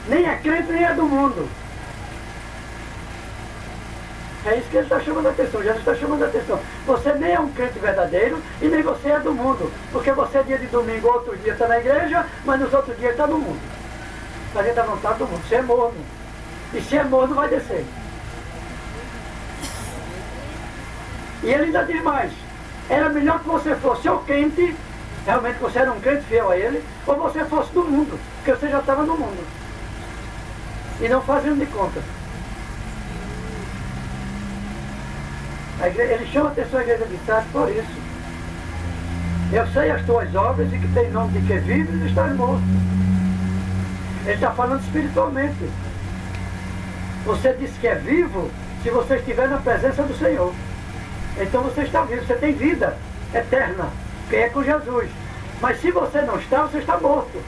Nem é crente, nem é do mundo. É isso que ele está chamando a atenção, Jesus está chamando a atenção. Você nem é um crente verdadeiro e nem você é do mundo. Porque você é dia de domingo, outro dia está na igreja, mas nos outros dias está no mundo. Fazendo a vontade do mundo. Você é morno. E se é morno, vai descer. E ele ainda diz mais. Era melhor que você fosse ou quente, realmente você era um crente fiel a ele, ou você fosse do mundo, porque você já estava no mundo. E não fazendo de conta. Ele chama a atenção à igreja de Sardes por isso. Eu sei as tuas obras e que tem nome de que vives e estás morto. Ele está falando espiritualmente. Você diz que é vivo se você estiver na presença do Senhor. Então você está vivo, você tem vida eterna, que é com Jesus. Mas se você não está, você está morto.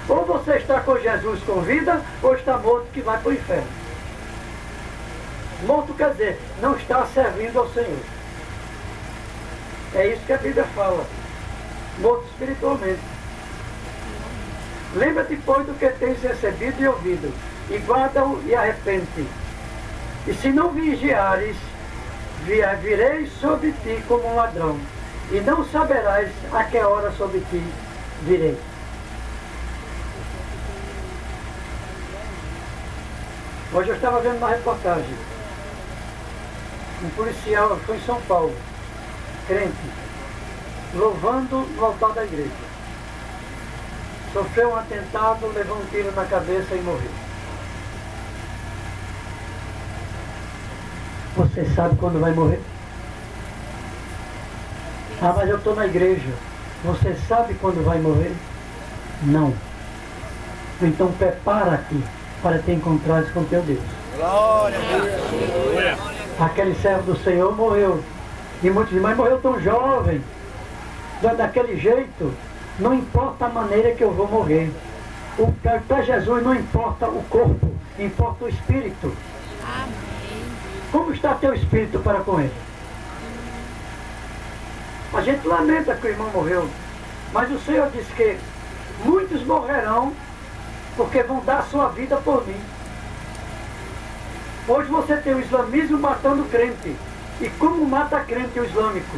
Ou você está com Jesus com vida, ou está morto que vai para o inferno. Morto quer dizer, não está servindo ao Senhor. É isso que a Bíblia fala. Morto espiritualmente. Lembra-te, pois, do que tens recebido e ouvido, e guarda-o e arrepende. E se não vigiares, virei sobre ti como um ladrão, e não saberás a que hora sobre ti virei. Hoje eu estava vendo uma reportagem. Um policial foi em São Paulo, crente, louvando no altar da igreja. Sofreu um atentado, levou um tiro na cabeça e morreu. Você sabe quando vai morrer? Ah, mas eu estou na igreja. Você sabe quando vai morrer? Não. Então prepara-te para te encontrares com teu Deus. Glória a Deus. Aquele servo do Senhor morreu. E muitos dizem, mas morreu tão jovem. Daquele jeito, não importa a maneira que eu vou morrer. Para Jesus não importa o corpo, importa o espírito. Amém. Como está teu espírito para com ele? A gente lamenta que o irmão morreu. Mas o Senhor disse que muitos morrerão porque vão dar sua vida por mim. Hoje você tem o islamismo matando o crente. E como mata crente o islâmico?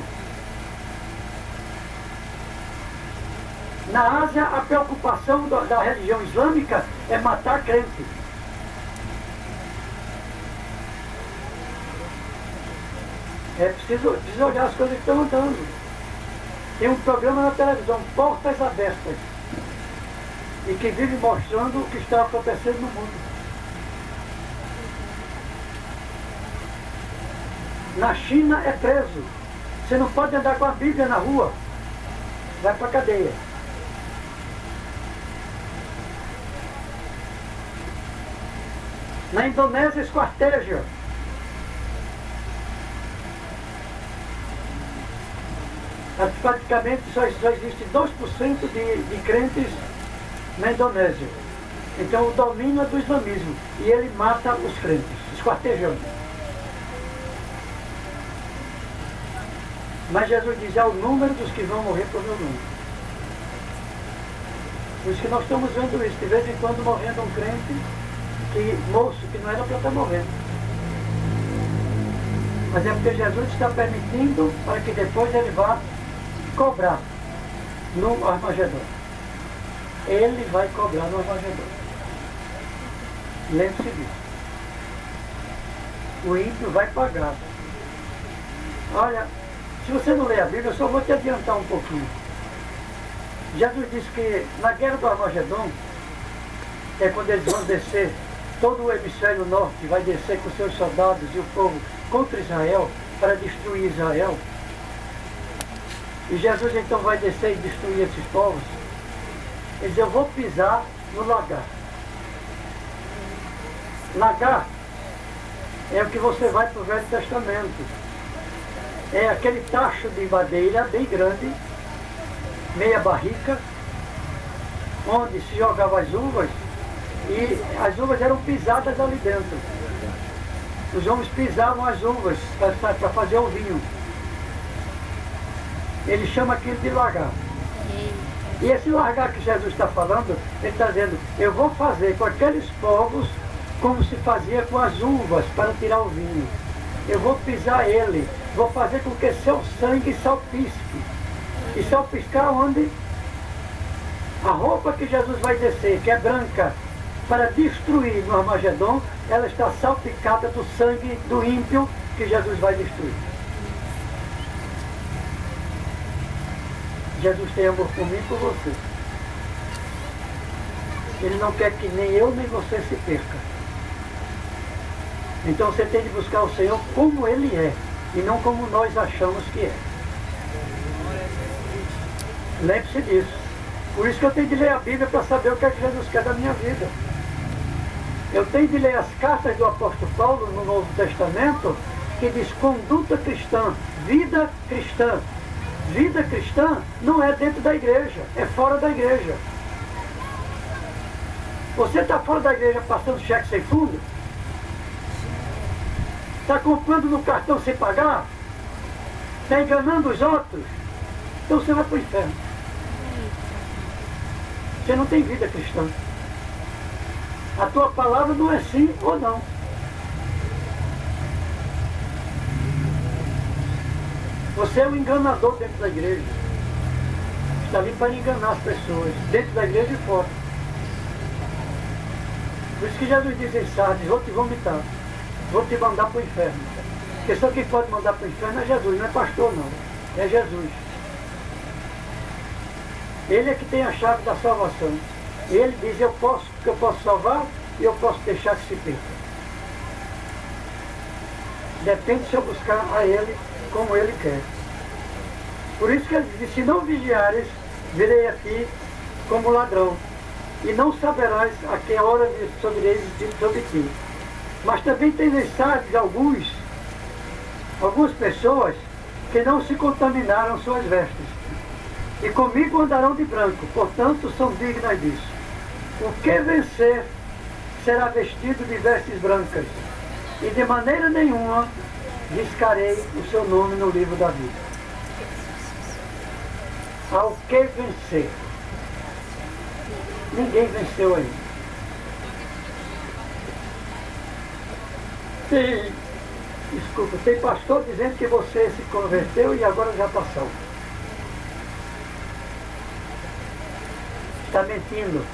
Na Ásia, a preocupação da religião islâmica é matar crente. É preciso olhar as coisas que estão andando. Tem um programa na televisão, Portas Abertas, e que vive mostrando o que está acontecendo no mundo. Na China é preso. Você não pode andar com a Bíblia na rua. Vai para a cadeia. Na Indonésia esquarteja. Praticamente só existe 2% de crentes na Indonésia. Então o domínio é do islamismo. E ele mata os crentes, esquartejando. Mas Jesus diz, é o número dos que vão morrer por meu nome. Por isso que nós estamos vendo isso, de vez em quando morrendo um crente, moço, que não era para estar morrendo. Mas é porque Jesus está permitindo para que depois ele vá cobrar no Armagedon. Ele vai cobrar no Armagedon. Lembre-se disso. O ímpio vai pagar. Olha, Se você não lê a Bíblia, eu só vou te adiantar um pouquinho. Jesus disse que na guerra do Armagedon, é quando eles vão descer, todo o hemisfério norte vai descer com seus soldados e o povo contra Israel, para destruir Israel. E Jesus então vai descer e destruir esses povos. Ele diz, eu vou pisar no lagar. Lagar é o que você vai para o Velho Testamento. É aquele tacho de madeira bem grande, meia barrica, onde se jogava as uvas, e as uvas eram pisadas ali dentro. Os homens pisavam as uvas para fazer o vinho. Ele chama aquilo de lagar. E esse lagar que Jesus está falando, ele está dizendo, eu vou fazer com aqueles povos como se fazia com as uvas para tirar o vinho. Eu vou pisar ele, vou fazer com que seu sangue salpisque. E salpiscar onde? A roupa que Jesus vai descer, que é branca, para destruir no Armagedon, ela está salpicada do sangue do ímpio que Jesus vai destruir. Jesus tem amor por mim e por você. Ele não quer que nem eu nem você se perca. Então você tem de buscar o Senhor como Ele é, e não como nós achamos que é. Lembre-se disso. Por isso que eu tenho de ler a Bíblia para saber o que é que Jesus quer da minha vida. Eu tenho de ler as cartas do apóstolo Paulo no Novo Testamento, que diz conduta cristã, vida cristã. Vida cristã não é dentro da igreja, é fora da igreja. Você está fora da igreja passando cheque sem fundo? Está comprando no cartão sem pagar? Está enganando os outros? Então você vai para o inferno. Você não tem vida cristã. A tua palavra não é sim ou não. Você é um enganador dentro da igreja. Está ali para enganar as pessoas, dentro da igreja e fora. Por isso que Jesus diz em Sardes, vou te vomitar, vou te mandar para o inferno. Porque só quem pode mandar para o inferno é Jesus, não é pastor não, é Jesus. Ele é que tem a chave da salvação. E ele diz, eu posso salvar e eu posso deixar que se perca. Depende se eu buscar a ele como ele quer. Por isso que ele diz, se não vigiares, virei a ti como ladrão, e não saberás a que hora sobrei sobre ti. Mas também tem necessários algumas pessoas que não se contaminaram suas vestes, e comigo andarão de branco, portanto são dignas disso. O que vencer será vestido de vestes brancas, e de maneira nenhuma riscarei o seu nome no livro da vida. Ao que vencer? Ninguém venceu ainda. Tem pastor dizendo que você se converteu e agora já passou. Está mentindo.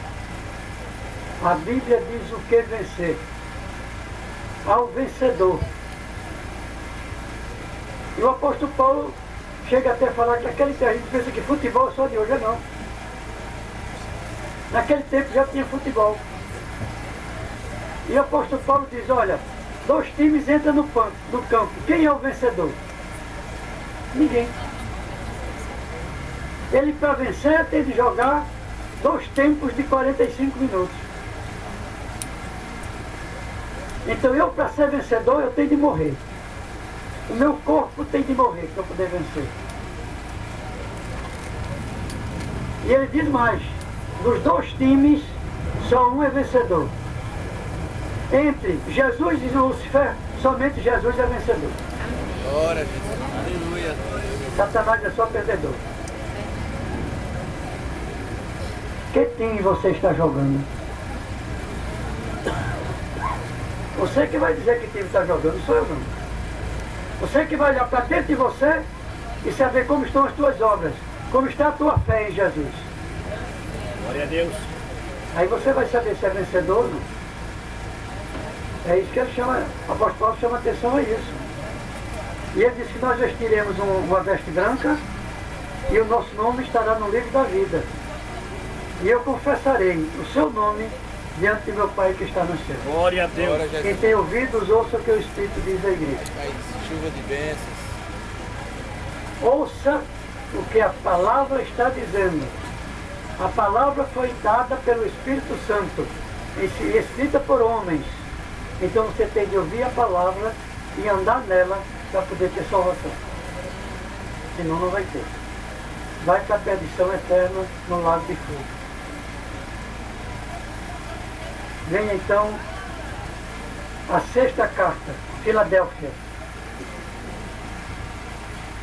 A Bíblia diz o que vencer. Ao vencedor. E o apóstolo Paulo chega até a falar que naquele tempo a gente pensa que futebol é só de hoje, não. Naquele tempo já tinha futebol. E o apóstolo Paulo diz, olha, 2 times entram no campo. Quem é o vencedor? Ninguém. Ele, para vencer, tem de jogar 2 tempos de 45 minutos. Então eu, para ser vencedor, eu tenho de morrer. O meu corpo tem de morrer para poder vencer. E ele diz mais, dos 2 times, só um é vencedor. Entre Jesus e Lúcifer, somente Jesus é vencedor. Glória a Jesus. Aleluia. Satanás é só perdedor. Que time você está jogando? Você que vai dizer que time está jogando, não sou eu não. Você que vai olhar para dentro de você e saber como estão as tuas obras, como está a tua fé em Jesus. Glória a Deus. Aí você vai saber se é vencedor ou não. É isso que ele chama, o apóstolo Paulo chama atenção a isso. E ele disse que nós vestiremos uma veste branca e o nosso nome estará no livro da vida. E eu confessarei o seu nome diante de meu Pai que está no céu. Glória a Deus. Glória a Jesus. Quem tem ouvidos, ouça o que o Espírito diz à igreja. Aí, chuva de bênçãos. Ouça o que a palavra está dizendo. A palavra foi dada pelo Espírito Santo, escrita por homens. Então você tem de ouvir a palavra e andar nela para poder ter salvação. Senão não vai ter. Vai para a perdição eterna no lago de fogo. Vem então a sexta carta, Filadélfia.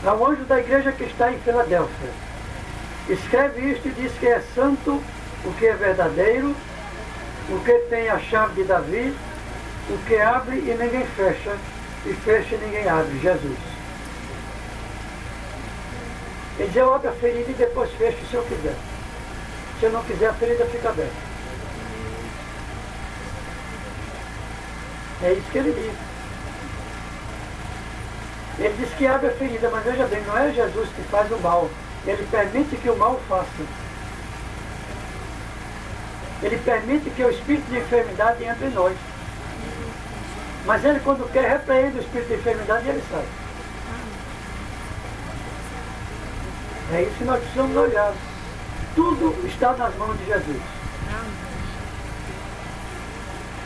Ao anjo da igreja que está em Filadélfia. Escreve isto e diz que é santo, o que é verdadeiro, o que tem a chave de Davi, o que abre e ninguém fecha, e fecha e ninguém abre, Jesus. Ele diz, eu abro a ferida e depois fecho se eu quiser. Se eu não quiser, a ferida fica aberta. É isso que ele diz. Ele diz que abre a ferida, mas veja bem, não é Jesus que faz o mal. Ele permite que o mal faça. Ele permite que o espírito de enfermidade entre em nós. Mas ele, quando quer, repreende o espírito de enfermidade e ele sai. É isso que nós precisamos olhar. Tudo está nas mãos de Jesus.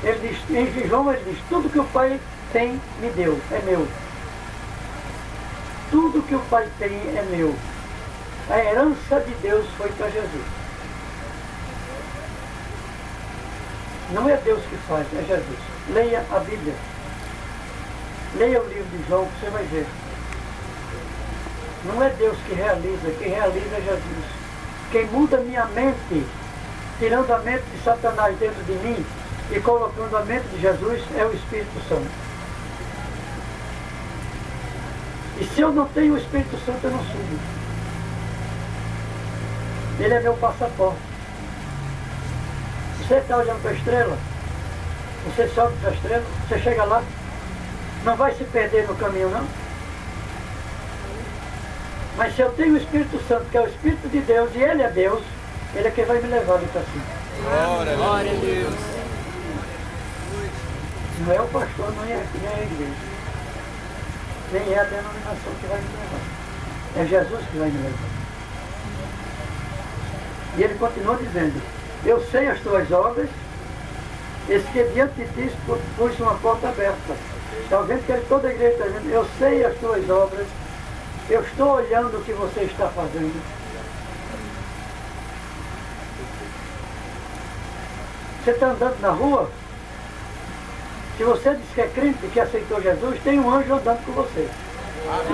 Ele diz, em João ele diz, tudo que o Pai tem me deu, é meu. Tudo que o Pai tem é meu. A herança de Deus foi para Jesus. Não é Deus que faz, é Jesus. Leia a Bíblia. Leia o livro de João, que você vai ver. Não é Deus que realiza, quem realiza é Jesus. Quem muda minha mente, tirando a mente de Satanás dentro de mim e colocando a mente de Jesus, é o Espírito Santo. E se eu não tenho o Espírito Santo, eu não subo. Ele é meu passaporte. Você está olhando para a estrela, você sobe para a estrela, você chega lá, não vai se perder no caminho, não. Mas se eu tenho o Espírito Santo, que é o Espírito de Deus, e Ele é Deus, Ele é quem vai me levar ali para cima. Glória a Deus. Não é o pastor, nem é a igreja. Nem é a denominação que vai me levar. É Jesus que vai me levar. E ele continua dizendo, eu sei as tuas obras, esse que diante de ti pus uma porta aberta. Está vendo que toda a igreja está dizendo, eu sei as tuas obras, eu estou olhando o que você está fazendo. Você está andando na rua, se você diz que é crente, que aceitou Jesus, tem um anjo andando com você.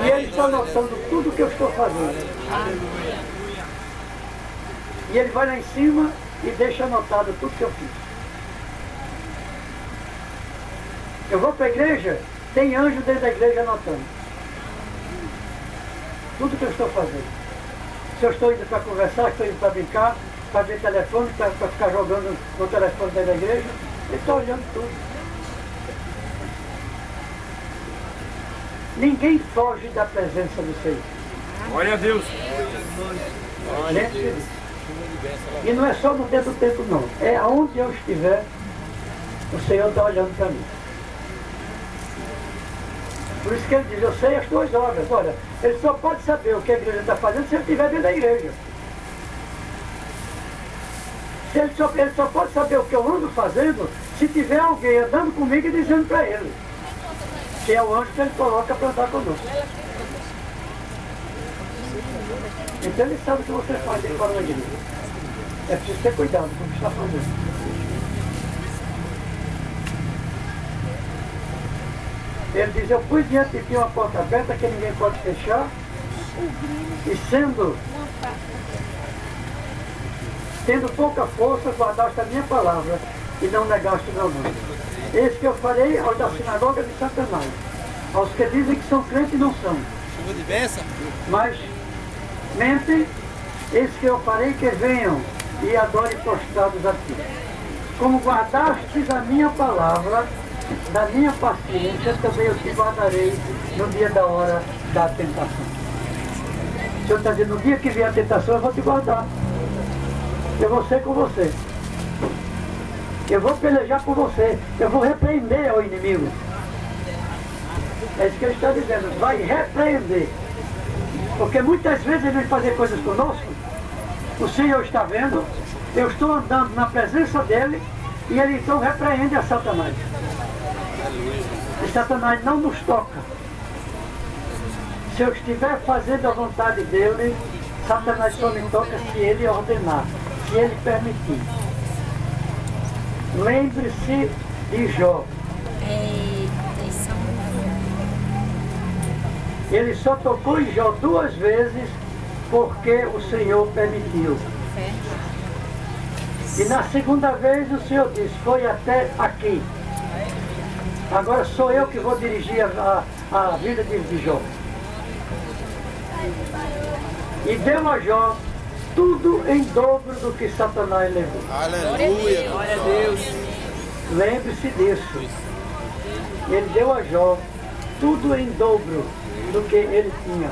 E ele está notando tudo que eu estou fazendo. E ele vai lá em cima e deixa anotado tudo que eu fiz. Eu vou para a igreja, tem anjo dentro da igreja anotando tudo que eu estou fazendo. Se eu estou indo para conversar, estou indo para brincar, para ver telefone, para ficar jogando no telefone dentro da igreja, ele está olhando tudo. Ninguém foge da presença do Senhor. Glória a Deus. Lembre-se disso. E não é só no dedo do tempo, não. É aonde eu estiver, o Senhor está olhando para mim. Por isso que ele diz, eu sei as tuas obras. Olha, ele só pode saber o que a igreja está fazendo se ele estiver dentro da igreja. Ele só pode saber o que eu ando fazendo se tiver alguém andando comigo e dizendo para ele. Que é o anjo que ele coloca para andar conosco. Então ele sabe o que você faz aí fora da igreja. É preciso ter cuidado com o que está fazendo. Ele diz, eu pus diante de ti uma porta aberta que ninguém pode fechar, e tendo pouca força, guardaste a minha palavra e não negaste o meu nome. Eis que eu farei aos da sinagoga de Satanás, aos que dizem que são crentes e não são. Chuva de bênção. Mas mentem, eis que eu farei que venham e adorem prostrados a ti. Como guardastes a minha palavra, da minha paciência também eu te guardarei no dia da hora da tentação. O Senhor está dizendo, no dia que vier a tentação eu vou te guardar. Eu vou ser com você. Eu vou pelejar por você. Eu vou repreender o inimigo. É isso que ele está dizendo. Vai repreender. Porque muitas vezes ele vem fazer coisas conosco. O Senhor está vendo. Eu estou andando na presença dele. E ele então repreende a Satanás. E Satanás não nos toca. Se eu estiver fazendo a vontade dele, Satanás só me toca se ele ordenar. Se ele permitir. Lembre-se de Jó. Ele só tocou em Jó 2 vezes porque o Senhor permitiu. E na segunda vez o Senhor disse, foi até aqui. Agora sou eu que vou dirigir a vida de Jó. E deu a Jó tudo em dobro do que Satanás levou. Aleluia. Glória a Deus. Lembre-se disso. Ele deu a Jó tudo em dobro do que ele tinha.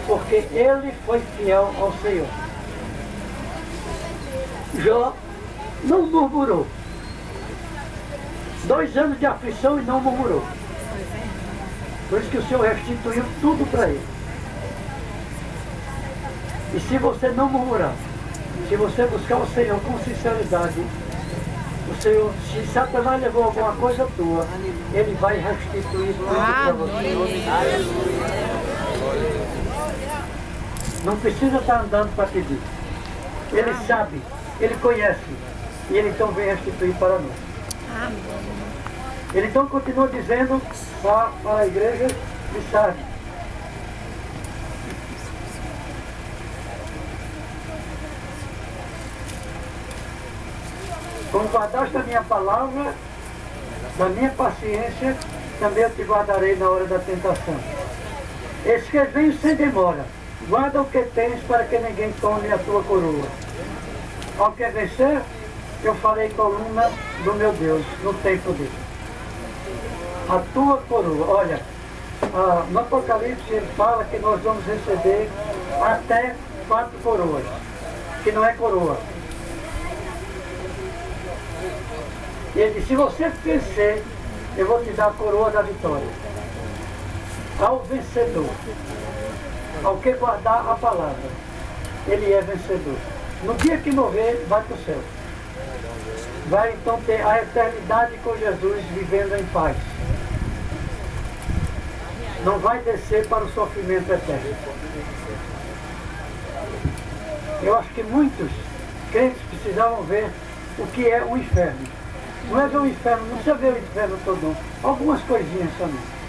Porque ele foi fiel ao Senhor. Jó não murmurou. 2 anos de aflição e não murmurou. Por isso que o Senhor restituiu tudo para ele. E se você não murmurar, se você buscar o Senhor com sinceridade, o Senhor, se Satanás levou alguma coisa tua, ele vai restituir tudo para você. Não precisa estar andando para pedir. Ele sabe, ele conhece. E ele então vem restituir para nós. Ele então continua dizendo para a igreja de Sardes. Como guardaste a minha palavra, da minha paciência, também eu te guardarei na hora da tentação. Escrevei sem demora. Guarda o que tens para que ninguém tome a tua coroa. Ao que vencer, eu farei coluna do meu Deus no templo dele. A tua coroa. Olha, no Apocalipse ele fala que nós vamos receber até 4 coroas. Que não é coroa. E ele disse, se você vencer, eu vou te dar a coroa da vitória. Ao vencedor, ao que guardar a palavra, ele é vencedor. No dia que morrer, vai para o céu. Vai então ter a eternidade com Jesus, vivendo em paz. Não vai descer para o sofrimento eterno. Eu acho que muitos crentes precisavam ver o que é o inferno. Não é ver o inferno, não precisa ver o inferno todo, não. Algumas coisinhas somente.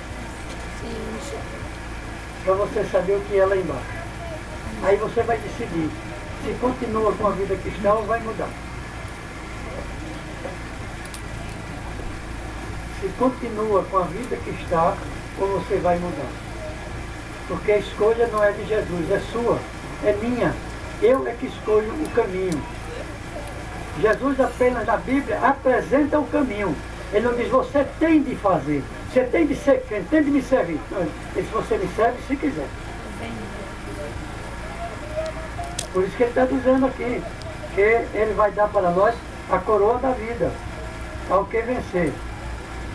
Para você saber o que é lá embaixo. Aí você vai decidir se continua com a vida que está ou vai mudar. Se continua com a vida que está, ou você vai mudar. Porque a escolha não é de Jesus, é sua, é minha. Eu é que escolho o caminho. Jesus apenas na Bíblia apresenta o caminho. Ele não diz, você tem de fazer, você tem de ser crente, tem de me servir. Ele diz, você me serve se quiser. Por isso que ele está dizendo aqui, que ele vai dar para nós a coroa da vida, ao que vencer.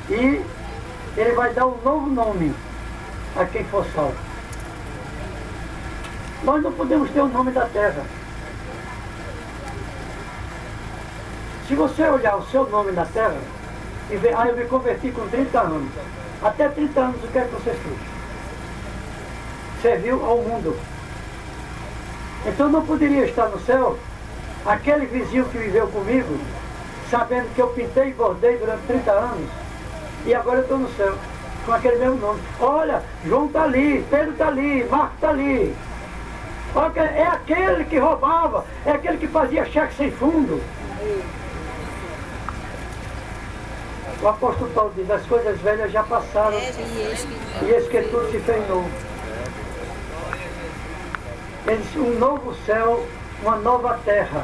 E ele vai dar um novo nome a quem for salvo. Nós não podemos ter o nome da terra. Se você olhar o seu nome na terra e ver, eu me converti com 30 anos. Até 30 anos o que é que você fez? Serviu ao mundo. Então não poderia estar no céu aquele vizinho que viveu comigo, sabendo que eu pintei e bordei durante 30 anos, e agora eu estou no céu, com aquele mesmo nome. Olha, João está ali, Pedro está ali, Marco está ali. Olha, é aquele que roubava, é aquele que fazia cheque sem fundo. O apóstolo Paulo diz, as coisas velhas já passaram, e eis que tudo se fez novo. Ele diz, um novo céu, uma nova terra,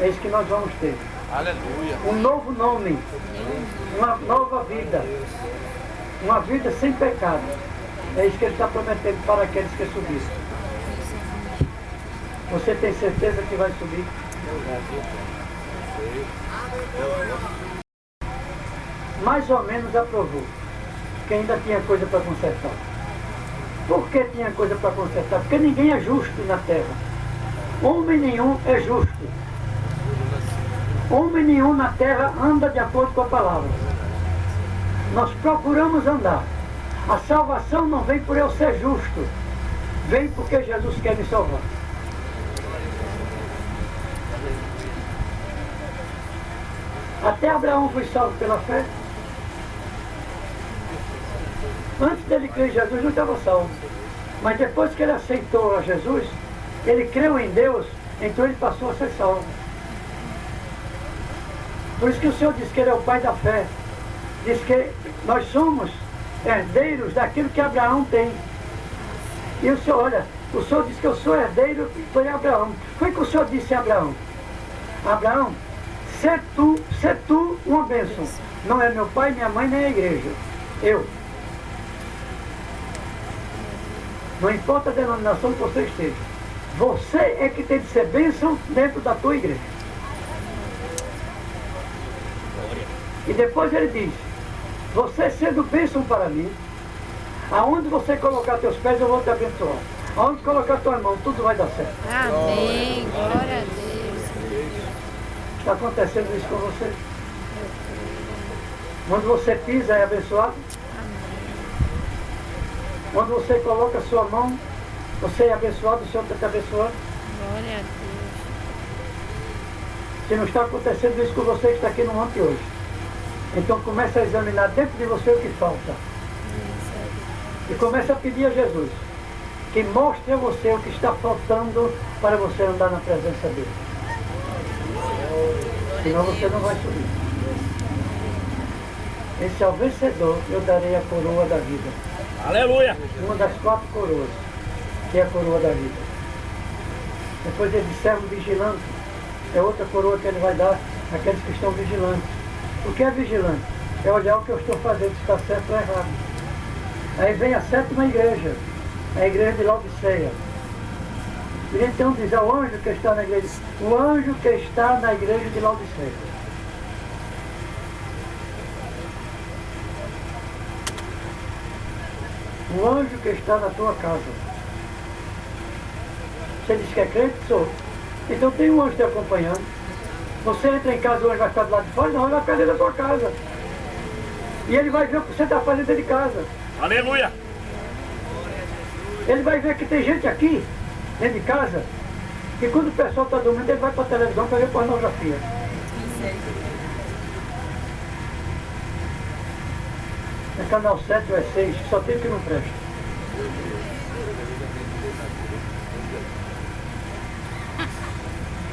é isso que nós vamos ter. Aleluia. Um novo nome, uma nova vida, uma vida sem pecado. É isso que ele está prometendo para aqueles que subirem. Você tem certeza que vai subir? Mais ou menos aprovou, que ainda tinha coisa para consertar. Por que tinha coisa para consertar? Porque ninguém é justo na terra. Homem nenhum é justo. Homem nenhum na terra anda de acordo com a palavra. Nós procuramos andar. A salvação não vem por eu ser justo. Vem porque Jesus quer me salvar. Até Abraão foi salvo pela fé. Antes dele crer em Jesus não estava salvo. Mas depois que ele aceitou a Jesus, ele creu em Deus, então ele passou a ser salvo. Por isso que o Senhor diz que ele é o pai da fé. Diz que nós somos herdeiros daquilo que Abraão tem. E o Senhor, olha, o Senhor diz que eu sou herdeiro de Abraão. Foi o que o Senhor disse a Abraão. Abraão, ser tu uma bênção. Não é meu pai, minha mãe, nem a igreja. Eu. Não importa a denominação que você esteja. Você é que tem de ser bênção dentro da tua igreja. E depois ele diz, você sendo bênção para mim, aonde você colocar teus pés eu vou te abençoar. Aonde colocar tua mão, tudo vai dar certo. Amém. Glória a Deus. Está acontecendo isso com você? Onde você pisa é abençoado? Quando você coloca a sua mão, você é abençoado, o Senhor está te abençoando. Glória a Deus. Se não está acontecendo isso com você que está aqui no monte hoje, então comece a examinar dentro de você o que falta. E comece a pedir a Jesus que mostre a você o que está faltando para você andar na presença dele. Senão você não vai subir. Esse é o vencedor, eu darei a coroa da vida. Aleluia. Uma das 4 coroas, que é a coroa da vida. Depois ele diz servo vigilante, é outra coroa que ele vai dar àqueles que estão vigilantes. O que é vigilante? É olhar o que eu estou fazendo, se está certo ou errado. Aí vem a 7ª igreja, a igreja de Laodiceia. E então diz, é o anjo que está na igreja, o anjo que está na igreja de Laodiceia. O anjo que está na tua casa. Você diz que é crente? Sou. Então tem um anjo te acompanhando. Você entra em casa, o anjo vai ficar do lado de fora? Não, ele vai ficar dentro da tua casa. E ele vai ver o que você está fazendo dentro de casa. Aleluia. Ele vai ver que tem gente aqui, dentro de casa, que quando o pessoal está dormindo, ele vai para a televisão para ver pornografia. É canal 7 ou é 6, só tem que não presta.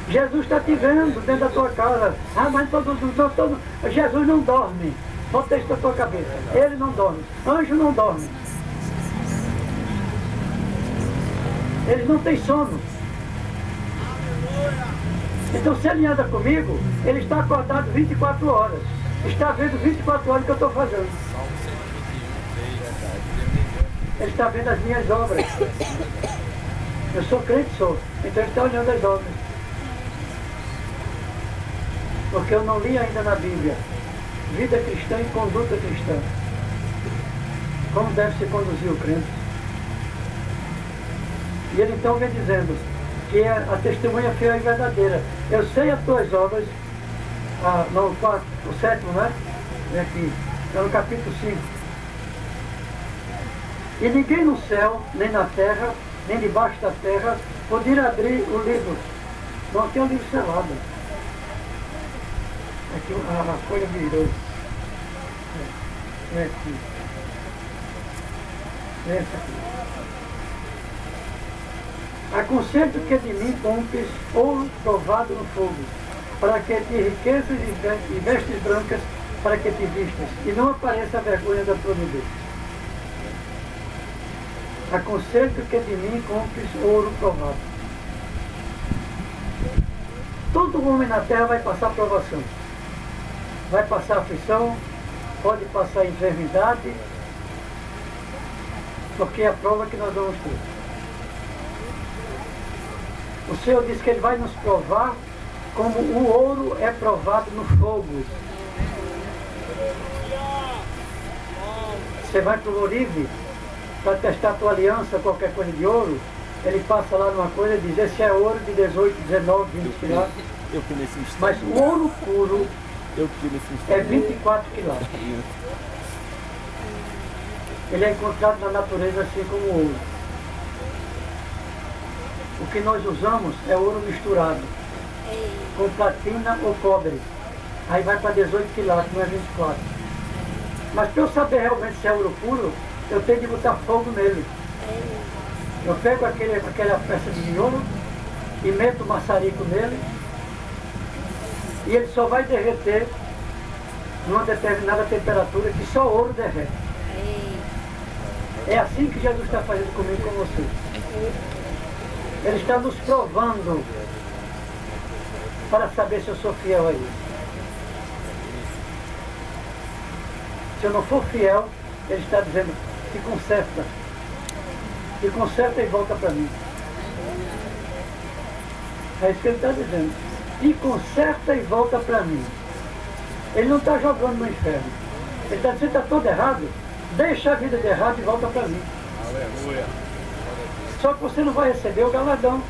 Jesus está te vendo dentro da tua casa. Ah, mas Jesus não dorme. Bota isso na tua cabeça. Ele não dorme. Anjo não dorme. Eles não têm sono. Então se ele anda comigo, ele está acordado 24 horas. Está vendo 24 horas que eu estou fazendo. Ele está vendo as minhas obras. Eu sou crente, sou. Então ele está olhando as obras. Porque eu não li ainda na Bíblia vida cristã e conduta cristã. Como deve se conduzir o crente. E ele então vem dizendo que é a testemunha fiel e verdadeira. Eu sei as tuas obras, no 7º, né? Vem aqui, é no capítulo 5. E ninguém no céu, nem na terra, nem debaixo da terra, podia abrir o livro. Não tem o livro selado. Aqui a folha virou. É aqui. Essa aqui. Aconselho que de mim compres ouro provado no fogo, para que te riquezas e vestes brancas, para que te vistas, e não apareça a vergonha da tua nudez. Aconselho que de mim compres ouro provado. Todo Todo homem na terra vai passar provação. Vai passar aflição, pode passar enfermidade, porque é a prova que nós vamos ter. O Senhor disse que Ele vai nos provar como o ouro é provado no fogo. Você vai para o Orive para testar a tua aliança, qualquer coisa de ouro, ele passa lá numa coisa e diz, esse é ouro de 18, 19, 20 quilates. Eu fui nesse mistério. Mas o ouro puro Eu fui nesse é mistério. 24 quilates. Ele é encontrado na natureza assim como o ouro. O que nós usamos é ouro misturado com platina ou cobre. Aí vai para 18 quilates, não é 24. Mas para eu saber realmente se é ouro puro, eu tenho de botar fogo nele. Eu pego aquela peça de ouro e meto o maçarico nele e ele só vai derreter numa determinada temperatura que só o ouro derrete. É assim que Jesus está fazendo comigo e com você. Ele está nos provando para saber se eu sou fiel a Ele. Se eu não for fiel, Ele está dizendo, se conserta e volta para mim. É isso que Ele está dizendo. Se conserta e volta para mim. Ele não está jogando no inferno. Ele está dizendo, está todo errado, deixa a vida de errado e volta para mim. Aleluia. Só que você não vai receber o galardão,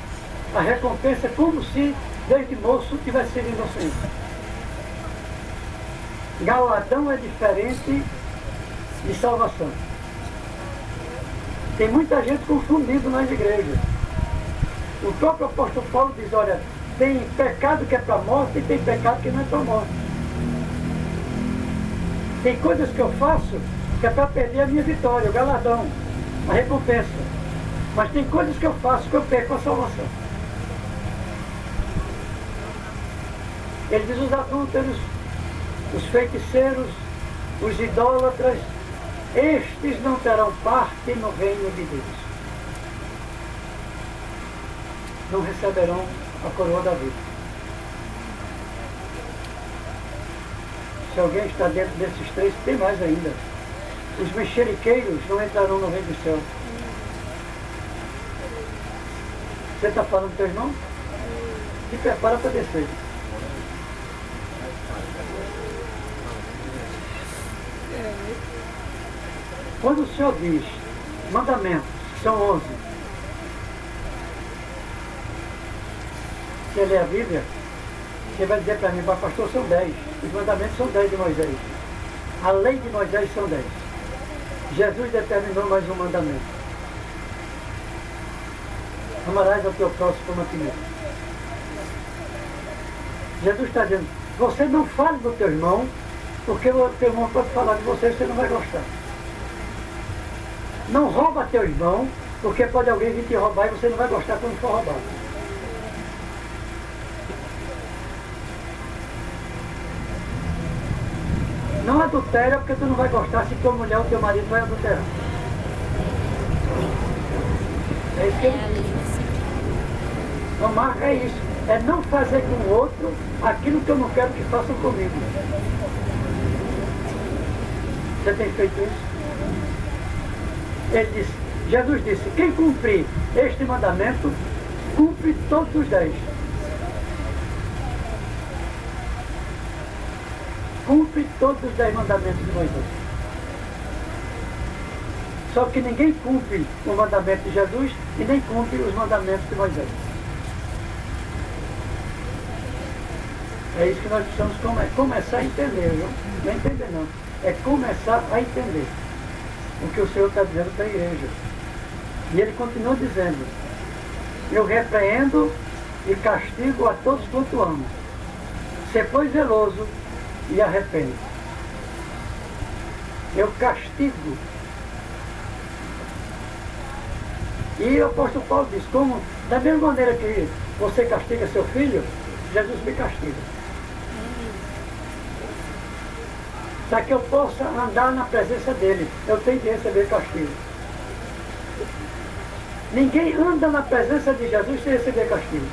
a recompensa, como se desde moço tivesse servido ao Senhor. Galardão é diferente de salvação. Tem muita gente confundindo nas igrejas. O próprio apóstolo Paulo diz, olha, tem pecado que é para a morte e tem pecado que não é para a morte. Tem coisas que eu faço que é para perder a minha vitória, o galardão, a recompensa. Mas tem coisas que eu faço que eu perco a salvação. Ele diz, os adúlteros, os feiticeiros, os idólatras, estes não terão parte no reino de Deus. Não receberão a coroa da vida. Se alguém está dentro desses três, tem mais ainda. Os mexeriqueiros não entrarão no reino do céu. Você está falando do teu irmão? Se prepara para descer. Quando o Senhor diz mandamentos, que são 11, você lê a Bíblia, você vai dizer para mim, pastor, são 10. Os mandamentos são 10 de Moisés. A lei de Moisés são 10. Jesus determinou mais um mandamento. Amarás ao teu próximo como a ti mesmo. Jesus está dizendo, você não fale do teu irmão, porque o teu irmão pode falar de você e você não vai gostar. Não rouba teu irmão, porque pode alguém vir te roubar e você não vai gostar quando for roubado. Não adultera, porque tu não vai gostar se tua mulher ou teu marido vai adulterar. É isso que ele diz. Então marca é isso. É não fazer com o outro aquilo que eu não quero que façam comigo. Você tem feito isso? Ele disse, Jesus disse, quem cumprir este mandamento, cumpre todos os 10. Cumpre todos os 10 mandamentos de Moisés. Só que ninguém cumpre o mandamento de Jesus e nem cumpre os mandamentos de Moisés. É isso que nós precisamos começar a entender, viu? Não é entender não. É começar a entender o que o Senhor está dizendo para a igreja. E Ele continua dizendo, eu repreendo e castigo a todos quanto amo. Sê, pois, zeloso e arrepende. Eu castigo. E o apóstolo Paulo diz, como, da mesma maneira que você castiga seu filho, Jesus me castiga. Para que eu possa andar na presença dele, eu tenho que receber castigo. Ninguém anda na presença de Jesus sem receber castigo.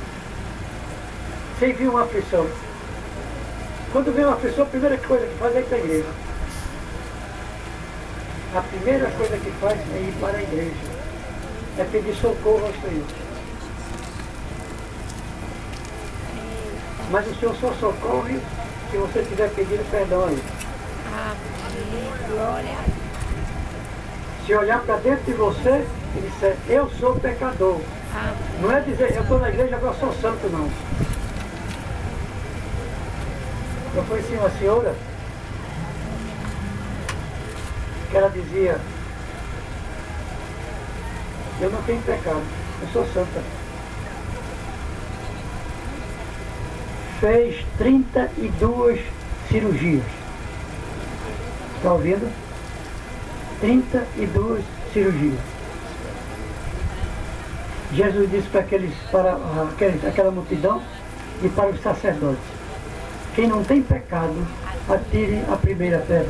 Quem viu uma aflição? Quando vem uma aflição, a primeira coisa que faz é ir para a igreja. A primeira coisa que faz é ir para a igreja. É pedir socorro ao Senhor. Mas o Senhor só socorre se você tiver pedido perdão a Ele. Amém. Glória a Deus. Se olhar para dentro de você e disser, eu sou pecador. Amém. Não é dizer, eu estou na igreja, agora sou santo, não. Eu conheci uma senhora que ela dizia, eu não tenho pecado, eu sou santa. Fez 32 cirurgias. Está ouvindo? 32 cirurgias. Jesus disse para aquela multidão e para os sacerdotes, quem não tem pecado, atire a primeira pedra.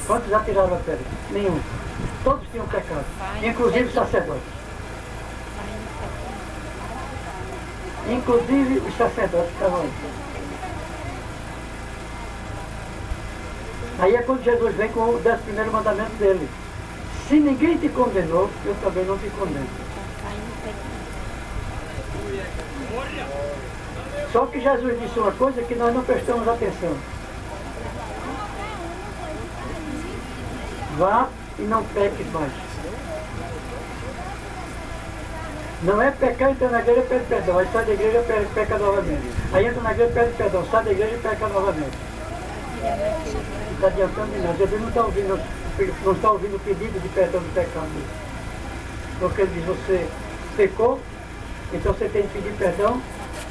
Quantos atiraram a pedra? Nenhum. Todos tinham pecado, inclusive os sacerdotes. Inclusive os sacerdotes estavam aí. Aí é quando Jesus vem com o 11º mandamento dele. Se ninguém te condenou, eu também não te condeno. Só que Jesus disse uma coisa que nós não prestamos atenção. Vá e não peques mais. Não é pecar, entra na igreja e pede perdão. Aí sai da igreja e peca novamente. Aí entra na igreja e pede perdão. Sai da igreja e peca novamente. Não está adiantando de nada. Jesus não está ouvindo o pedido de perdão do pecado. Porque ele diz, você pecou, então você tem que pedir perdão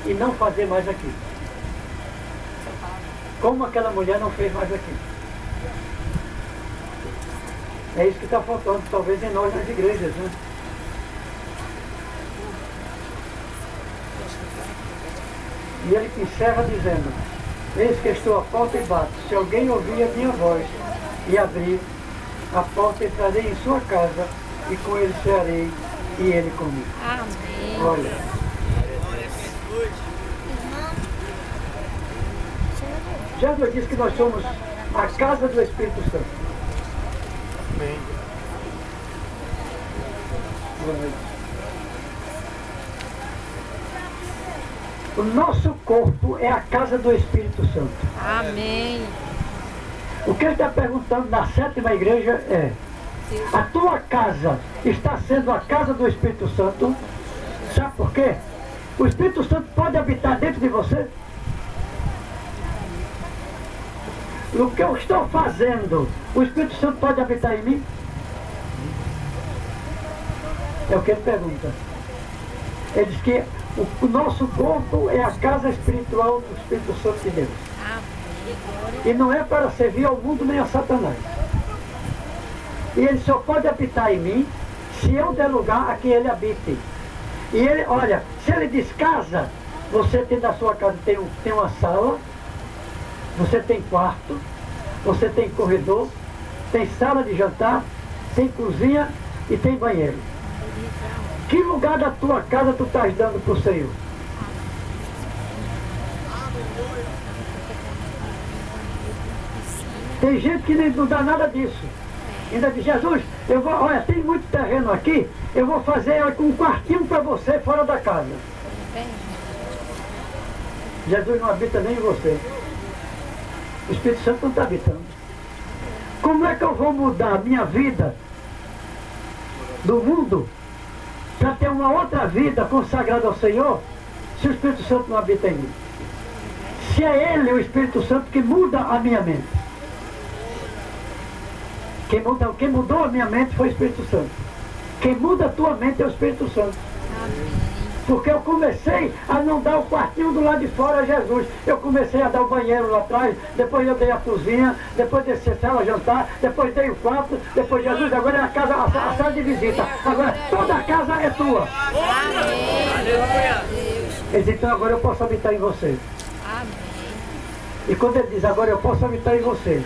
e não fazer mais aquilo. Como aquela mulher não fez mais aquilo. É isso que está faltando, talvez em nós nas igrejas, né? E ele encerra dizendo, eis que estou à porta e bato. Se alguém ouvir a minha voz e abrir a porta, entrarei em sua casa e com ele cearei e ele comigo. Amém. Olha. Jesus disse que nós somos a casa do Espírito Santo. Amém. O nosso corpo é a casa do Espírito Santo. Amém. O que ele está perguntando na 7ª igreja é, a tua casa está sendo a casa do Espírito Santo? Sabe por quê? O Espírito Santo pode habitar dentro de você? O que eu estou fazendo, o Espírito Santo pode habitar em mim? É o que ele pergunta. Ele diz que o nosso corpo é a casa espiritual do Espírito Santo de Deus. E não é para servir ao mundo nem a Satanás. E ele só pode habitar em mim se eu der lugar a que ele habite. E ele, olha, se ele diz casa, você tem na sua casa, tem uma sala, você tem quarto, você tem corredor, tem sala de jantar, tem cozinha e tem banheiro. Que lugar da tua casa tu estás dando para o Senhor? Tem gente que nem não dá nada disso. Ainda diz, Jesus, eu vou, olha, tem muito terreno aqui, eu vou fazer um quartinho para você fora da casa. Jesus não habita nem em você. O Espírito Santo não está habitando. Como é que eu vou mudar a minha vida do mundo para ter uma outra vida consagrada ao Senhor, se o Espírito Santo não habita em mim? Se é Ele, o Espírito Santo, que muda a minha mente. Quem mudou a minha mente foi o Espírito Santo. Quem muda a tua mente é o Espírito Santo. Porque eu comecei a não dar o quartinho do lado de fora a Jesus. Eu comecei a dar o banheiro lá atrás, depois eu dei a cozinha, depois desci a sala jantar, depois dei o quarto, depois Jesus, agora é a casa, a sala de visita. Agora toda a casa é tua. Ele diz, então agora eu posso habitar em você. E quando ele diz, agora eu posso habitar em você,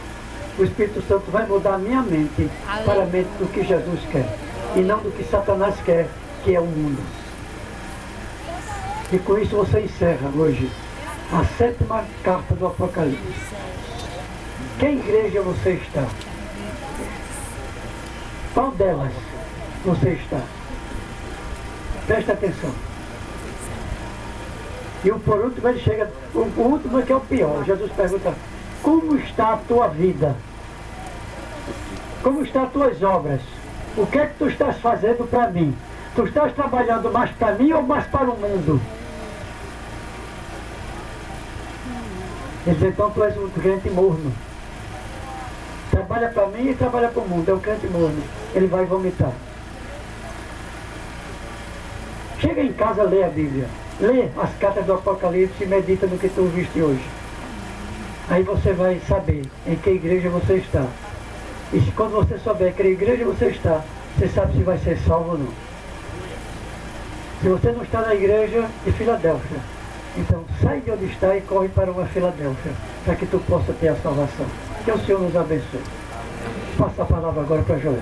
o Espírito Santo vai mudar a minha mente para a mente do que Jesus quer. E não do que Satanás quer, que é o mundo. E com isso você encerra hoje a 7ª carta do Apocalipse. Que igreja você está? Qual delas você está? Presta atenção. E o por último ele chega, o último é que é o pior. Jesus pergunta, como está a tua vida? Como estão as tuas obras? O que é que tu estás fazendo para mim? Tu estás trabalhando mais para mim ou mais para o mundo? Ele diz, então tu és um crente morno. Trabalha para mim e trabalha para o mundo. É o crente morno. Ele vai vomitar. Chega em casa, lê a Bíblia. Lê as cartas do Apocalipse e medita no que tu viste hoje. Aí você vai saber em que igreja você está. E quando você souber que igreja você está, você sabe se vai ser salvo ou não. Se você não está na igreja de Filadélfia, então sai de onde está e corre para uma Filadélfia, para que tu possa ter a salvação. Que o Senhor nos abençoe. Passa a palavra agora para Joel.